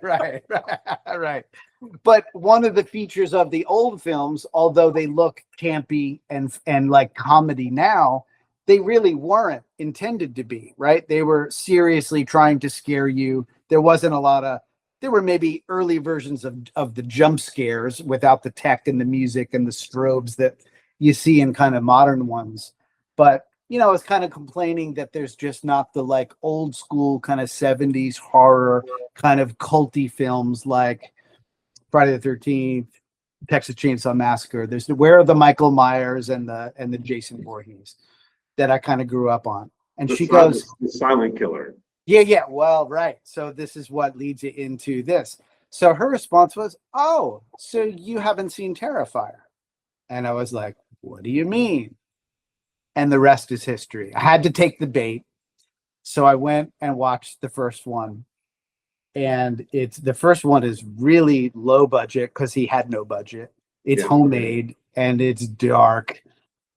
Right. But one of the features of the old films, although they look campy and like comedy now, they really weren't intended to be, right? They were seriously trying to scare you. There were maybe early versions of the jump scares without the tech and the music and the strobes that you see in kind of modern ones. But, I was kind of complaining that there's just not the like old school kind of 70s horror kind of culty films like Friday the 13th, Texas Chainsaw Massacre. Where are the Michael Myers and the Jason Voorhees that I kind of grew up on? And she goes, the silent killer. Yeah. Well, right. So this is what leads you into this. So her response was, oh, so you haven't seen Terrifier? And I was like, what do you mean? And the rest is history. I had to take the bait. So I went and watched the first one. And the first one is really low budget because he had no budget. It's homemade and it's dark.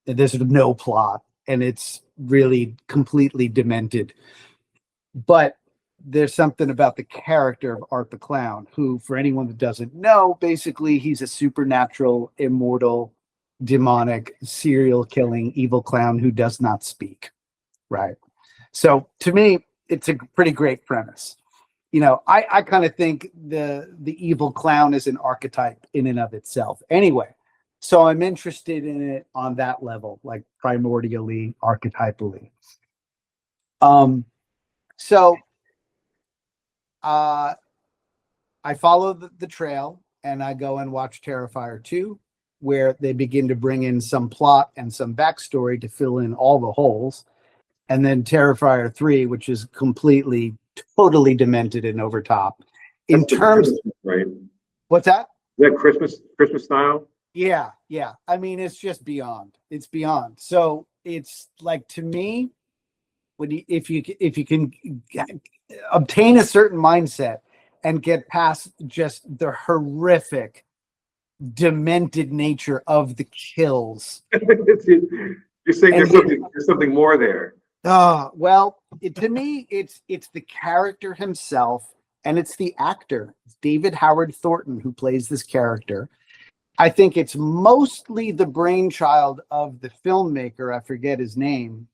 And there's no plot. And it's really completely demented. But there's something about the character of Art the Clown, who, for anyone that doesn't know, basically he's a supernatural, immortal, demonic, serial killing, evil clown who does not speak. Right. So to me, it's a pretty great premise. I kind of think the evil clown is an archetype in and of itself. Anyway, so I'm interested in it on that level, like primordially, archetypally. So I follow the trail and I go and watch Terrifier 2, where they begin to bring in some plot and some backstory to fill in all the holes. And then Terrifier 3, which is completely, totally demented and over top. In That's the terms, Christmas, right? what's that? Is that Christmas style? Yeah, yeah. I mean, it's just beyond. It's beyond. So it's like, to me, if you can obtain a certain mindset and get past just the horrific, demented nature of the kills. You're saying there's something more there. Well, to me, it's the character himself, and it's the actor, David Howard Thornton, who plays this character. I think it's mostly the brainchild of the filmmaker. I forget his name,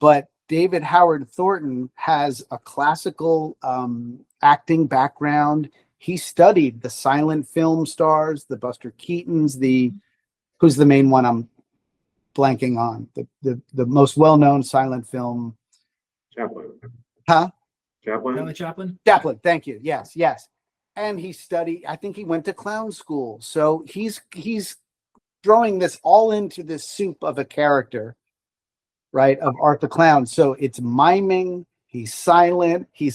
but David Howard Thornton has a classical acting background. He studied the silent film stars, the Buster Keatons, who's the main one I'm blanking on, the most well-known silent film. Chaplin. Huh? Chaplin. Chaplin. Thank you. Yes. And he studied, I think he went to clown school. So he's throwing this all into this soup of a character, right? Of Art the Clown. So it's miming, he's silent, he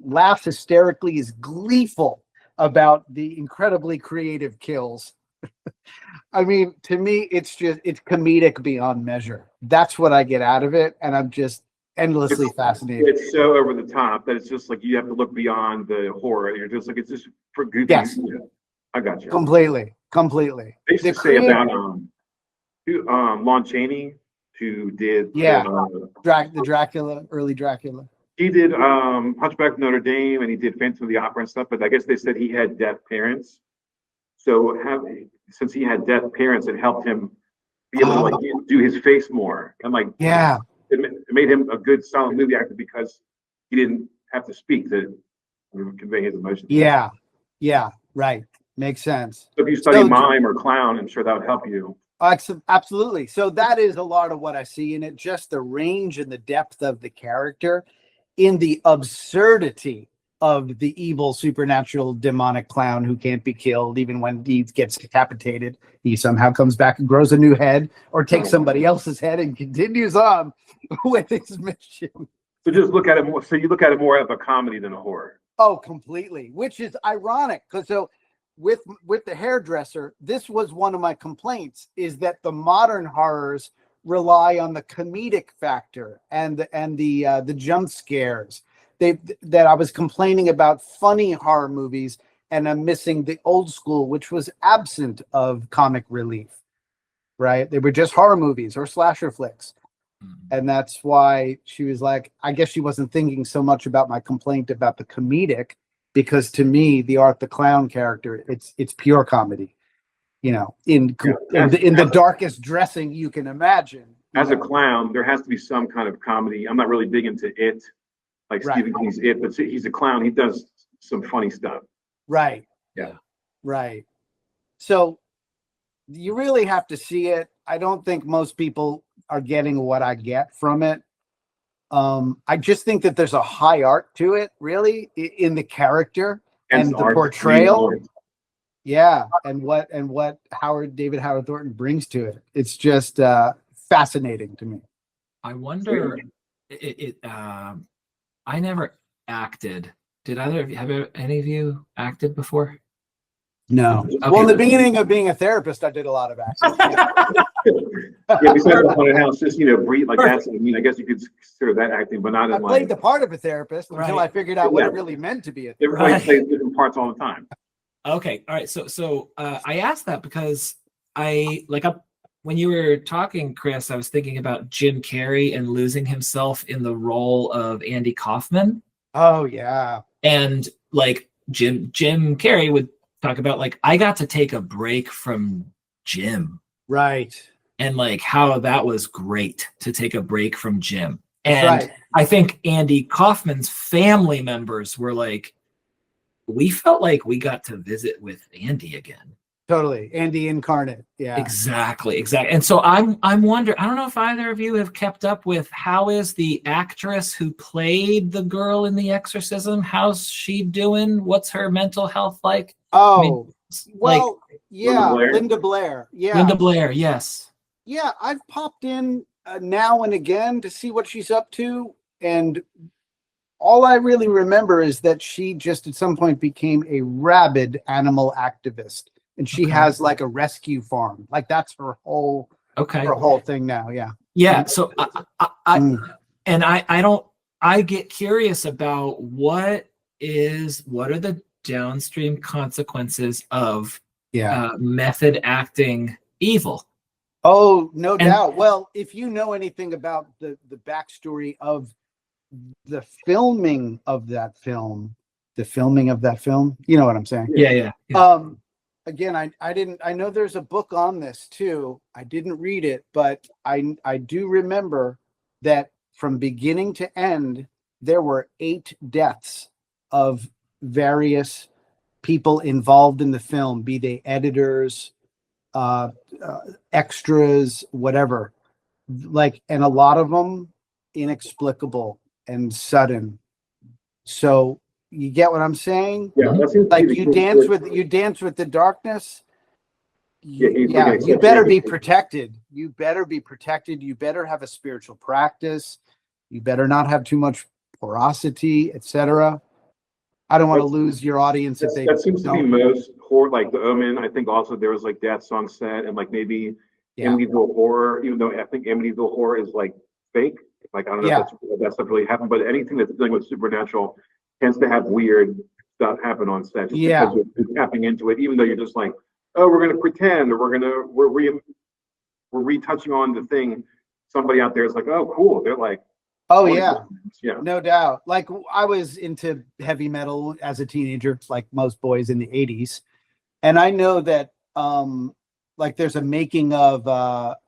laughs hysterically, he's gleeful about the incredibly creative kills. I mean, to me, it's comedic beyond measure. That's what I get out of it. And I'm just endlessly fascinated. It's so over the top that it's just like you have to look beyond the horror. You're just like, it's just for goofy. Yes. I got you. Completely. They used to say about Lon Chaney, who did the Dracula, early Dracula. He did Hunchback of Notre Dame, and he did Phantom of the Opera and stuff. But I guess they said he had deaf parents. So since he had deaf parents, it helped him be able to like do his face more, and like it made him a good solid movie actor because he didn't have to speak to convey his emotions. Yeah, right. Makes sense. So if you study mime or clown, I'm sure that would help you. Absolutely. So that is a lot of what I see in it, just the range and the depth of the character, in the absurdity of the evil, supernatural, demonic clown who can't be killed. Even when he gets decapitated, he somehow comes back and grows a new head, or takes somebody else's head and continues on with his mission. So just look at it more. So you look at it more of a comedy than a horror. Oh, completely. Which is ironic, because with the hairdresser, this was one of my complaints, is that the modern horrors rely on the comedic factor and the jump scares. That I was complaining about funny horror movies, and I'm missing the old school, which was absent of comic relief, right? They were just horror movies or slasher flicks. And that's why she was like, I guess she wasn't thinking so much about my complaint about the comedic, because to me, the Art the Clown character, it's pure comedy, in the darkest dressing you can imagine. As a clown, there has to be some kind of comedy. I'm not really big into it. Like Stephen King's It, but he's a clown. He does some funny stuff. Right. Yeah. Right. So you really have to see it. I don't think most people are getting what I get from it. I just think that there's a high art to it, really, in the character and the portrayal. Yeah, and what David Howard Thornton brings to it. It's just fascinating to me. I wonder. I never acted. Did have any of you acted before? No. Okay. Well, in the beginning of being a therapist, I did a lot of acting. Yeah, besides the haunted house, just breathe like that. I mean, I guess you could consider that acting, but not. I played the part of a therapist until I figured out what it really meant to be a therapist. Everybody plays different parts all the time. Okay, all right. So I asked that because when you were talking, Chris, I was thinking about Jim Carrey and losing himself in the role of Andy Kaufman. Oh yeah, and like Jim Carrey would talk about I got to take a break from Jim, right? And how that was great to take a break from Jim. And I think Andy Kaufman's family members were we felt like we got to visit with Andy again. Totally. Andy incarnate. Yeah. Exactly. And so I'm wondering, I don't know if either of you have kept up with how is the actress who played the girl in The Exorcism, how's she doing? What's her mental health like? Oh, Linda Blair. Yeah. Linda Blair, yes. Yeah, I've popped in now and again to see what she's up to. And all I really remember is that she just at some point became a rabid animal activist, and she has like a rescue farm. Like that's her whole thing now. Yeah. Yeah. So Mm. I get curious about what are the downstream consequences of method acting evil. Oh, no doubt. Well, if you know anything about the backstory of the filming of that film, you know what I'm saying? Yeah. Again, I know there's a book on this too. I didn't read it, but I do remember that from beginning to end, there were 8 deaths of various people involved in the film, be they editors, extras, whatever. Like, and a lot of them inexplicable and sudden. So you get what I'm saying? Yeah, that seems to Like be the you case dance with the darkness. Yeah, You better be protected. You better be protected. You better have a spiritual practice. You better not have too much porosity, etc. I don't want to lose your audience if they that seems to be don't. most horror, like The Omen. I think also there was like deaths on set, and like maybe Yeah. Amityville Horror, even though I think Amityville Horror is like fake. Like I don't know if that stuff really happened, but anything that's dealing with supernatural tends to have weird stuff happen on set just because you're tapping into it, even though you're just like, oh, we're gonna pretend, or we're retouching on the thing. Somebody out there is like, oh, cool. They're like, Oh yeah, yeah, no doubt. Like I was into heavy metal as a teenager, like most boys in the 80s. And I know that like there's a making of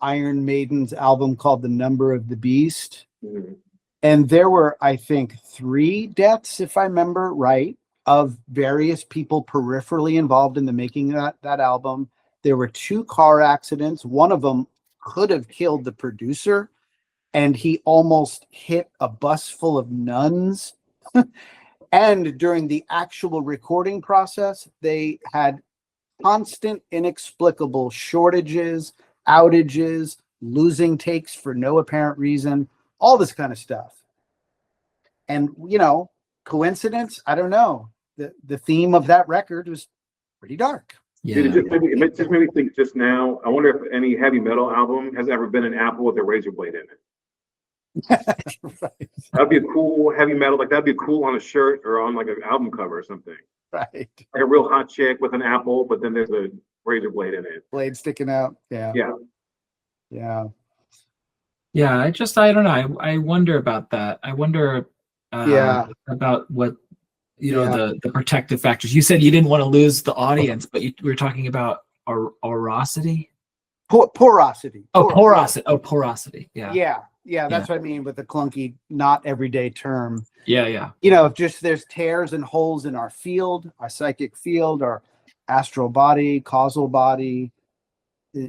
Iron Maiden's album called The Number of the Beast. Mhm. And there were, I think, 3 deaths, if I remember right, of various people peripherally involved in the making of that album. There were 2 car accidents. One of them could have killed the producer, and he almost hit a bus full of nuns. And during the actual recording process, they had constant, inexplicable shortages, outages, losing takes for no apparent reason, all this kind of stuff. And, you know, coincidence? I don't know. The theme of that record was pretty dark. Yeah. It just made me think just now. I wonder if any heavy metal album has ever been an apple with a razor blade in it. Right. That'd be a cool heavy metal, like that'd be cool on a shirt or on like an album cover or something. Right. Like a real hot chick with an apple, but then there's a razor blade in it. Blade sticking out. Yeah. Yeah. Yeah. Yeah. I don't know. I wonder about that. I wonder about what, you know, the protective factors. You said you didn't want to lose the audience, but we were talking about orosity. Porosity. Oh, porosity. Oh, porosity. Yeah. Yeah, that's what I mean with the clunky, not everyday term. Yeah. You know, just there's tears and holes in our field, our psychic field, our astral body, causal body.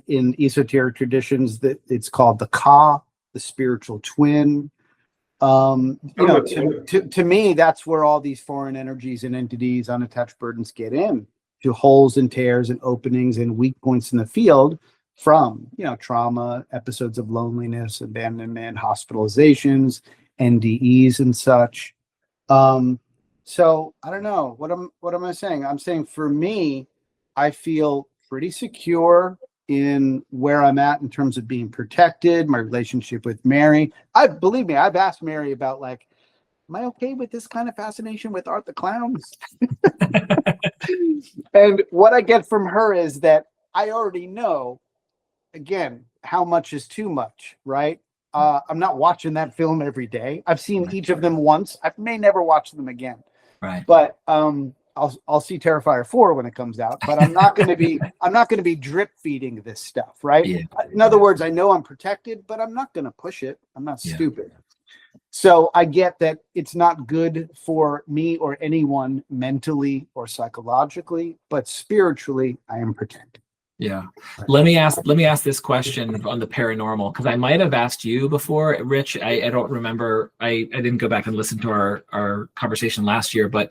In esoteric traditions, that it's called the Ka, the spiritual twin. You know, to me, that's where all these foreign energies and entities, unattached burdens get in, to holes and tears and openings and weak points in the field from, you know, trauma, episodes of loneliness, abandonment, hospitalizations, NDEs and such. So I don't know. What am I saying? I'm saying for me, I feel pretty secure in where I'm at in terms of being protected, my relationship with Mary. Believe me, I've asked Mary about like, am I okay with this kind of fascination with Art the Clown? And what I get from her is that I already know, again, how much is too much, right? I'm not watching that film every day. I've seen each of them once. I may never watch them again. Right. But I'll see Terrifier 4 when it comes out, but I'm not going to be drip feeding this stuff, right? Yeah. In other words, I know I'm protected, but I'm not going to push it. I'm not stupid. So I get that it's not good for me or anyone mentally or psychologically, but spiritually, I am protected. Yeah. Let me ask this question on the paranormal, because I might have asked you before, Rich. I don't remember. I didn't go back and listen to our conversation last year, but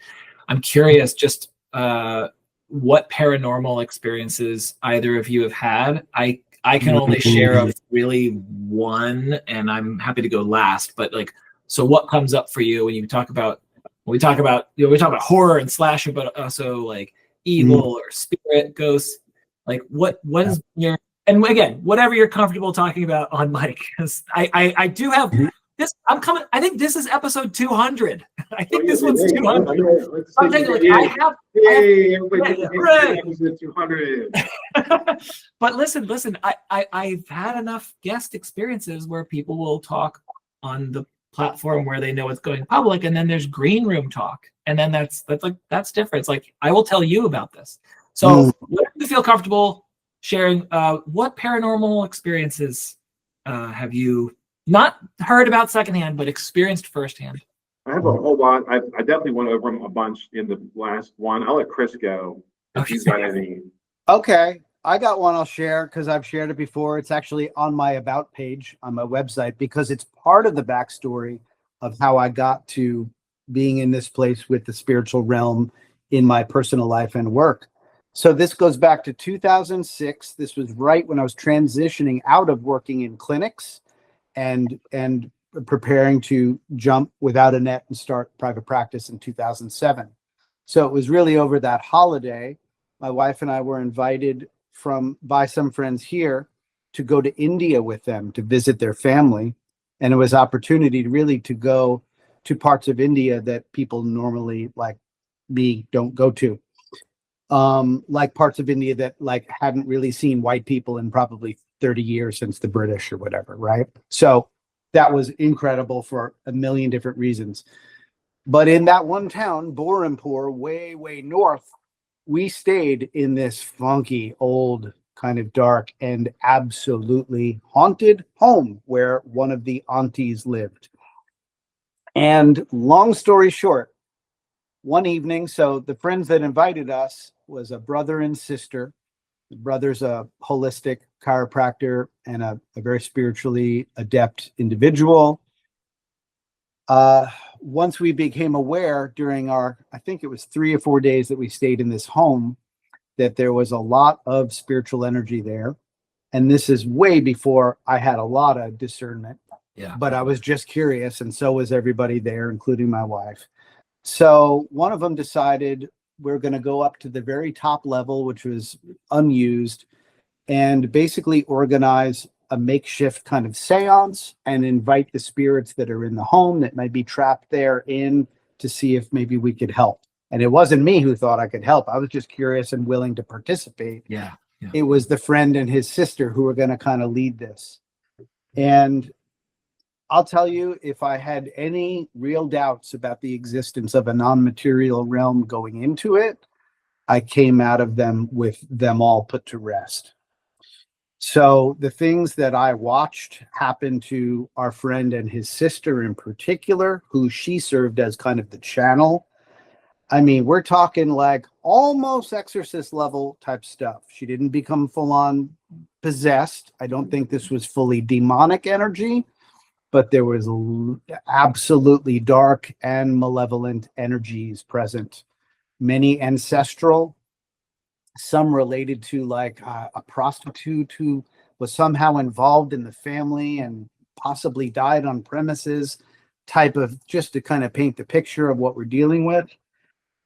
I'm curious just what paranormal experiences either of you have had. I can only share of really one, and I'm happy to go last, but like So what comes up for you when you talk about, when we talk about, we talk about horror and slasher, but also like evil or spirit, ghosts, like what is your, and again, whatever you're comfortable talking about on mic, because I do have this, I think this is episode 200. I think this one's 200. I'm taking, like, I have, Episode 200. but listen, I've had enough guest experiences where people will talk on the platform where they know it's going public, and then there's green room talk, and then that's different. It's like, I will tell you about this. So whatever you feel comfortable sharing, what paranormal experiences have you not heard about secondhand, but experienced firsthand? I have a whole lot. I definitely went over them a bunch in the last one. I'll let Chris go if he's got any. Okay. I got one I'll share because I've shared it before. It's actually on my about page on my website because it's part of the backstory of how I got to being in this place with the spiritual realm in my personal life and work. So this goes back to 2006. This was right when I was transitioning out of working in clinics and preparing to jump without a net and start private practice in 2007. So it was really over that holiday. My wife and I were invited by some friends here to go to India with them to visit their family. And it was opportunity to go to parts of India that people normally like me don't go to. Like parts of India that like hadn't really seen white people in probably 30 years since the British or whatever, right? So that was incredible for a million different reasons. But in that one town, Burhanpur, way, way north, we stayed in this funky, old, kind of dark and absolutely haunted home where one of the aunties lived. And long story short, one evening, so the friends that invited us was a brother and sister. The brother's a holistic chiropractor and a very spiritually adept individual. Once we became aware during I think it was 3 or 4 days that we stayed in this home, that there was a lot of spiritual energy there. And this is way before I had a lot of discernment. Yeah. But I was just curious, and so was everybody there, including my wife. So one of them decided we're going to go up to the very top level, which was unused, and basically organize a makeshift kind of seance and invite the spirits that are in the home that might be trapped there in to see if maybe we could help. And it wasn't me who thought I could help. I was just curious and willing to participate. Yeah. It was the friend and his sister who were going to kind of lead this. And I'll tell you, if I had any real doubts about the existence of a non-material realm going into it, I came out of them with them all put to rest. So the things that I watched happen to our friend and his sister in particular, who she served as kind of the channel. I mean, we're talking like almost exorcist level type stuff. She didn't become full on possessed. I don't think this was fully demonic energy, but there was absolutely dark and malevolent energies present. Many ancestral, some related to like a prostitute who was somehow involved in the family and possibly died on premises type of, just to kind of paint the picture of what we're dealing with.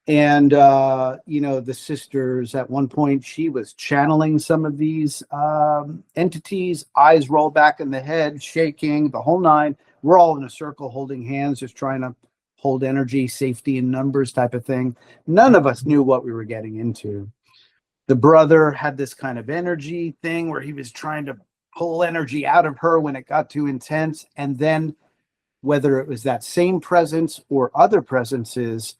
And, the sisters at one point, she was channeling some of these entities, eyes roll back in the head, shaking, the whole nine. We're all in a circle holding hands, just trying to hold energy, safety in numbers type of thing. None of us knew what we were getting into. The brother had this kind of energy thing where he was trying to pull energy out of her when it got too intense. And then whether it was that same presence or other presences,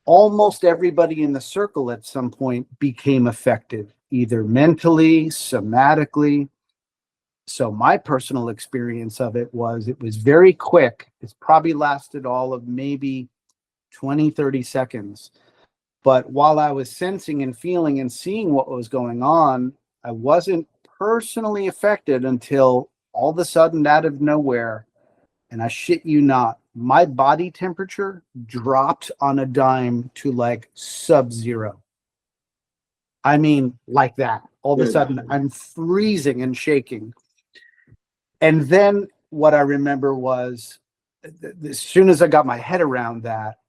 almost everybody in the circle at some point became affected, either mentally, somatically. So my personal experience of it was very quick. It's probably lasted all of maybe 20, 30 seconds. But while I was sensing and feeling and seeing what was going on, I wasn't personally affected until all of a sudden, out of nowhere, and I shit you not, my body temperature dropped on a dime to like sub-zero. I mean, like that. All of a sudden, I'm freezing and shaking. And then what I remember was as soon as I got my head around that,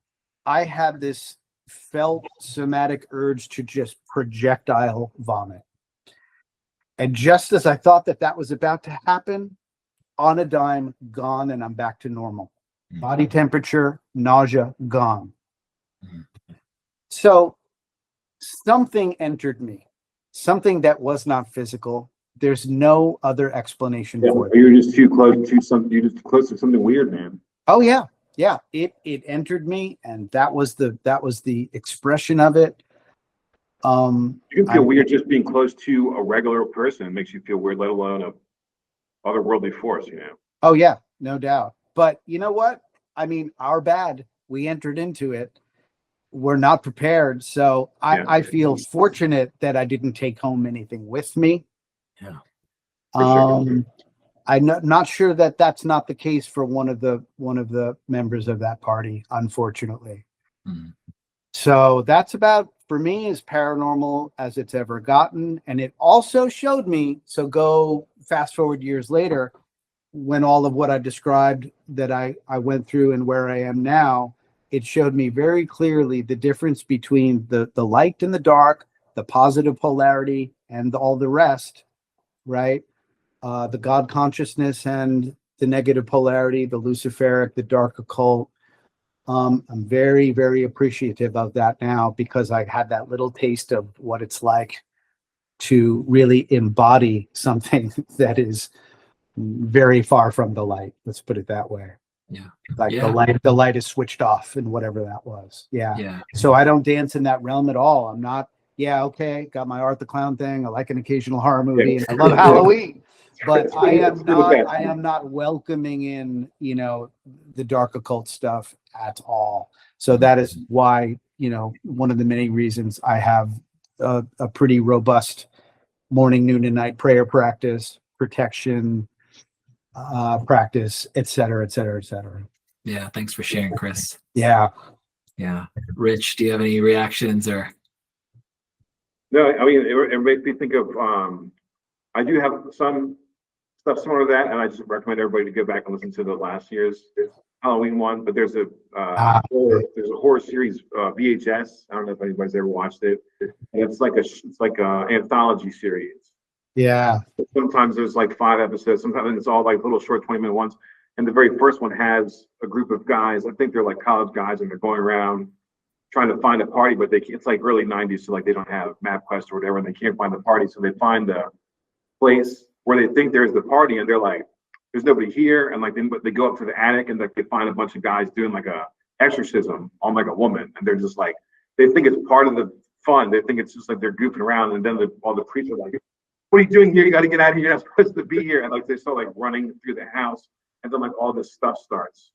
I had this felt somatic urge to just projectile vomit. And just as I thought that that was about to happen, on a dime, gone, and I'm back to normal. Body temperature, nausea, gone. So something entered me, something that was not physical. There's no other explanation for it. You're just too close to something. You're just close to something weird, man. Oh yeah. Yeah. It entered me, and that was the expression of it. You can feel weird just being close to a regular person. It makes you feel weird, let alone a otherworldly force, you know. Oh yeah, no doubt. But you know what? I mean, our bad. We entered into it. We're not prepared. So I feel fortunate that I didn't take home anything with me. Yeah. I'm not sure that that's not the case for one of the members of that party, unfortunately. Mm. So that's about, for me, as paranormal as it's ever gotten. And it also showed me, so go fast forward years later, when all of what I described that I went through and where I am now, it showed me very clearly the difference between the light and the dark, the positive polarity and all the rest, right? The God consciousness and the negative polarity, the Luciferic, the dark occult. I'm very, very appreciative of that now, because I had that little taste of what it's like to really embody something that is very far from the light. Let's put it that way. Yeah. Like the light is switched off and whatever that was. Yeah. Yeah. So I don't dance in that realm at all. I'm not, okay, got my Art the Clown thing. I like an occasional horror movie, and I love Halloween. But I am not welcoming in, the dark occult stuff at all. So that is why, one of the many reasons I have a pretty robust morning, noon, and night prayer practice, protection practice, et cetera, et cetera, et cetera. Yeah. Thanks for sharing, Chris. Yeah. Yeah. Rich, do you have any reactions or? No, I mean, it makes me think of, I do have some stuff similar to that, and I just recommend everybody to go back and listen to the last year's Halloween one. But there's a horror series, VHS. I don't know if anybody's ever watched it. And it's like a anthology series. Yeah. Sometimes there's like 5 episodes. Sometimes it's all like little short 20-minute ones. And the very first one has a group of guys. I think they're like college guys, and they're going around trying to find a party, but it's like early 90s, so like they don't have MapQuest or whatever, and they can't find the party. So they find a place where they think there's the party, and they're like, there's nobody here. And like they go up to the attic, and like they find a bunch of guys doing like a exorcism on like a woman, and they're just like, they think it's part of the fun. They think it's just like they're goofing around, and then all the priests are like, what are you doing here? You got to get out of here. You're not supposed to be here. And like they start like running through the house, and then like all this stuff starts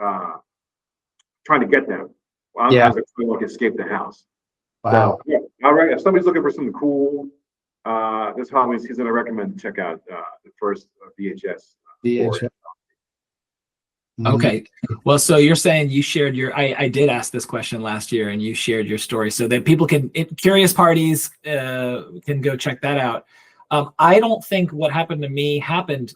trying to get them. As they're trying to like escape the house. Wow. So, all right. If somebody's looking for something cool this Halloween season, I recommend check out the first VHS. Okay. Well, so you're saying you shared I did ask this question last year, and you shared your story so that people curious parties can go check that out. I don't think what happened to me happened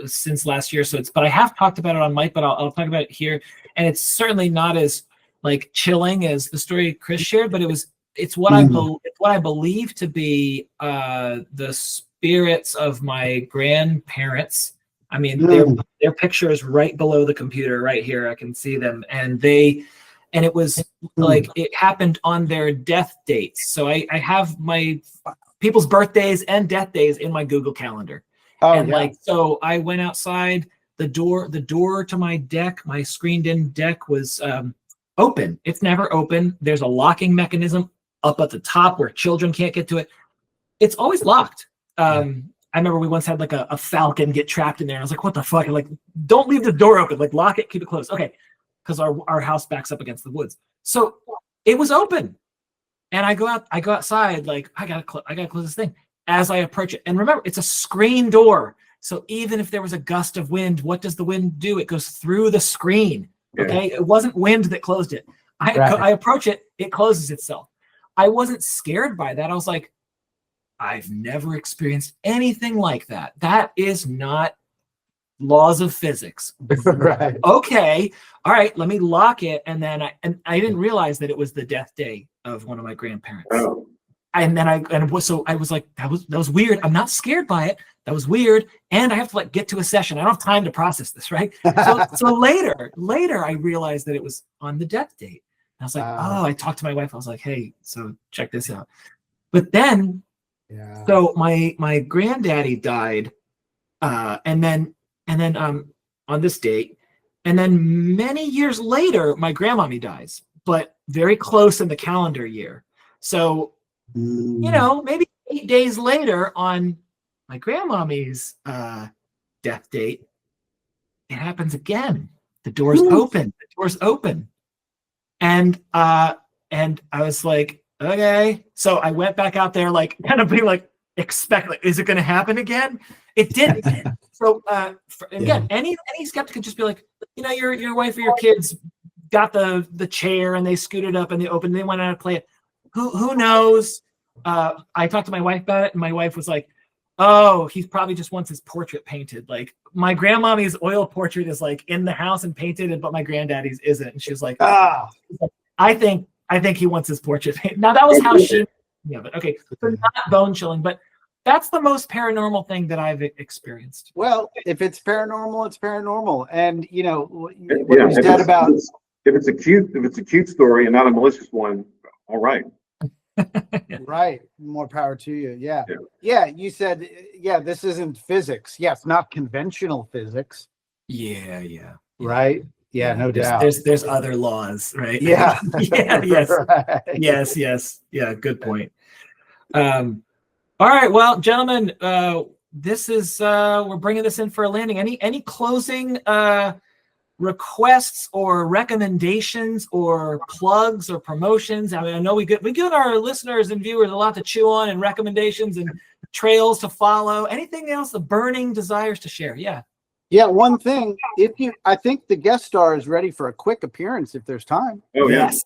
since last year. But I have talked about it on mic, but I'll talk about it here. And it's certainly not as like chilling as the story Chris shared, but it's what I believe to be the spirits of my grandparents. I mean, their picture is right below the computer right here. I can see them, and it was like it happened on their death dates. So I have my people's birthdays and death days in my Google Calendar. So I went outside. The door to my deck, my screened-in deck, was open. It's never open. There's a locking mechanism up at the top where children can't get to it. It's always locked. I remember we once had like a falcon get trapped in there. I was like, what the fuck? And like, don't leave the door open. Like, lock it, keep it closed. Okay. Because our house backs up against the woods. So it was open. And I go outside, like, I gotta close this thing as I approach it. And remember, it's a screen door. So even if there was a gust of wind, what does the wind do? It goes through the screen. Okay. It wasn't wind that closed it. I approach it, it closes itself. I wasn't scared by that. I was like, I've never experienced anything like that. That is not laws of physics. Right. Okay. All right. Let me lock it. And then I didn't realize that it was the death day of one of my grandparents. Oh, And then I was like, that was weird. I'm not scared by it. That was weird. And I have to like get to a session. I don't have time to process this, right? So later I realized that it was on the death date. And I was like, I talked to my wife. I was like, hey, so check this out. But then, so my granddaddy died, and then on this date, and then many years later, my grandmommy dies, but very close in the calendar year. So, maybe 8 days later on my grandmommy's death date, it happens again. The door's open. The door's open. And I was like, okay. So I went back out there, like kind of being like, expect, like, is it going to happen again? It didn't. So again, any skeptic could just be like, your wife or your kids got the chair and they scooted up and they opened, they went out to play it. Who knows? I talked to my wife about it, and my wife was like, oh, he probably just wants his portrait painted. Like my grandmommy's oil portrait is like in the house and painted, but my granddaddy's isn't. And she was like, I think he wants his portrait painted. Now that was how she, but okay, so not bone chilling, but that's the most paranormal thing that I've experienced. Well, if it's paranormal, it's paranormal. And what you said about if it's a cute story and not a malicious one, all right. Right, more power to you. Yeah, you said this isn't physics. Yes, not conventional physics. Yeah. Right. Yeah, no doubt. There's other laws, right? Yeah. Yes. Right. Yes. Yeah, good point. All right, well, gentlemen, this is we're bringing this in for a landing. Any closing requests or recommendations or plugs or promotions? I mean, I know we give our listeners and viewers a lot to chew on, and recommendations and trails to follow. Anything else, the burning desires to share? Yeah, one thing, I think the guest star is ready for a quick appearance if there's time. Oh, yes.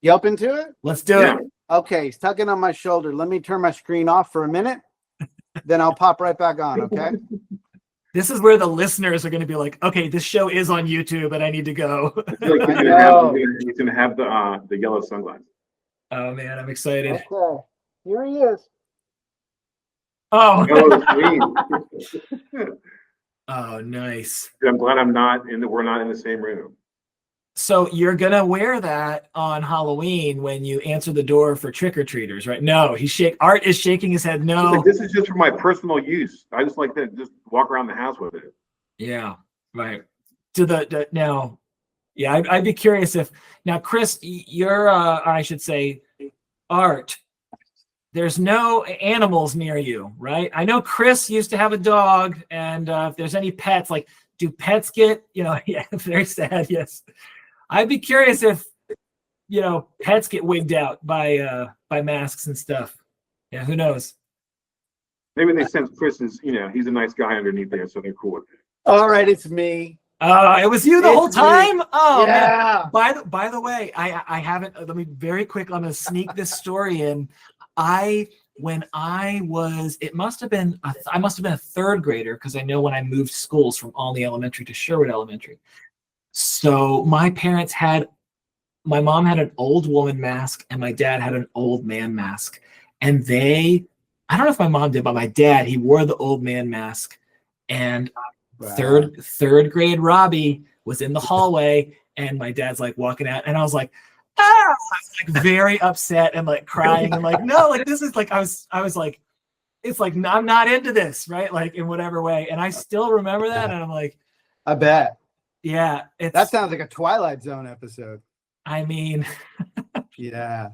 You open to it? Let's do it. Okay, he's tugging on my shoulder. Let me turn my screen off for a minute. Then I'll pop right back on, okay? This is where the listeners are going to be like, okay, this show is on YouTube and I need to go. He's going to have the yellow sunglasses. Oh, man, I'm excited. Okay, here he is. Oh, sweet. Oh, nice. I'm glad we're not in the same room. So you're going to wear that on Halloween when you answer the door for trick-or-treaters, right? No, Art is shaking his head. No. Like, this is just for my personal use. I just like to just walk around the house with it. Yeah, right. Now, yeah, I'd be curious now, Chris, you're, I should say, Art, there's no animals near you, right? I know Chris used to have a dog, and if there's any pets, like, do pets get, yeah, very sad, yes. I'd be curious if, pets get wigged out by masks and stuff. Yeah, who knows? Maybe they sense Chris is, he's a nice guy underneath there, so they're cool with it. All right, it's me. It was you the whole time? Me. Oh, yeah. Man. By the way, I haven't, let me very quick, I'm going to sneak this story in. I must have been a third grader, because I know when I moved schools from Alney Elementary to Sherwood Elementary. So my mom had an old woman mask and my dad had an old man mask. And I don't know if my mom did, but my dad, he wore the old man mask. And third grade Robbie was in the hallway, and my dad's like walking out, and I was like, I was like very upset and like crying and like, no, like this is like, I was like, it's like, I'm not into this, right? Like in whatever way. And I still remember that. And I'm like, I bet. Yeah. That sounds like a Twilight Zone episode. I mean, yeah,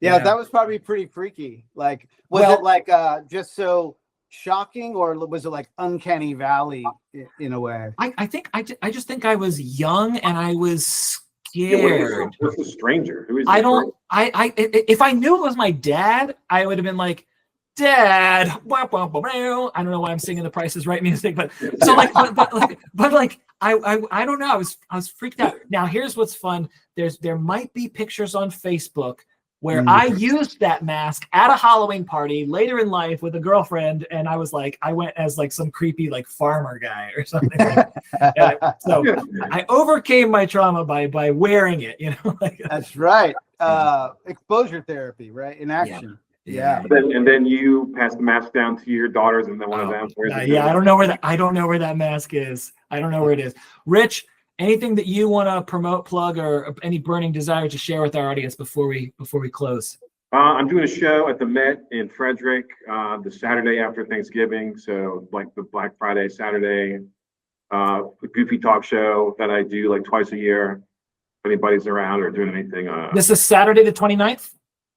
that was probably pretty freaky. Like, was it like just so shocking, or was it like uncanny valley in a way? I just think I was young and I was scared. What's the stranger? If I knew it was my dad, I would have been like, Dad. I don't know why I'm singing The Price is Right music, but so like, but like, I don't know. I was freaked out. Now here's what's fun. There might be pictures on Facebook where I used that mask at a Halloween party later in life with a girlfriend, and I was like, I went as like some creepy like farmer guy or something. So I overcame my trauma by wearing it, you know. Like, that's right. Exposure therapy, right? In action. Yeah. And then you pass the mask down to your daughters, and then one of them wears it. I don't know where that mask is. I don't know where it is. Rich, anything that you want to promote, plug, or any burning desire to share with our audience before we close? I'm doing a show at the Met in Frederick the Saturday after Thanksgiving, so like the Black Friday Saturday, a goofy talk show that I do like twice a year. If anybody's around or doing anything. This is Saturday the 29th?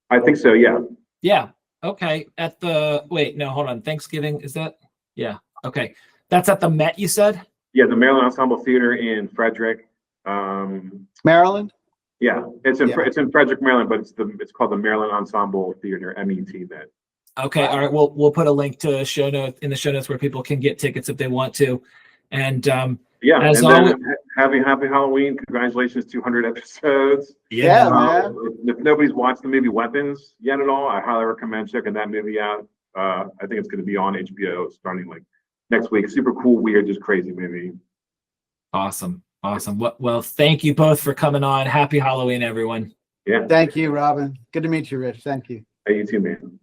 I think so, yeah. Yeah. Okay. At the hold on. Thanksgiving, is that? Yeah. Okay. That's at the Met, you said? Yeah, the Maryland Ensemble Theater in Frederick. Maryland? Yeah, it's in Frederick, Maryland, but it's called the Maryland Ensemble Theater, MET Met. Okay. All right. We'll put a link to show note in the show notes where people can get tickets if they want to. And as always, happy Halloween! Congratulations, 200 episodes. Yeah, man. If nobody's watched the movie Weapons yet at all, I highly recommend checking that movie out. I think it's going to be on HBO starting like next week. Super cool, weird, just crazy movie. Awesome. Well, thank you both for coming on. Happy Halloween, everyone. Yeah. Thank you, Robin. Good to meet you, Rich. Thank you. Hey, you too, man.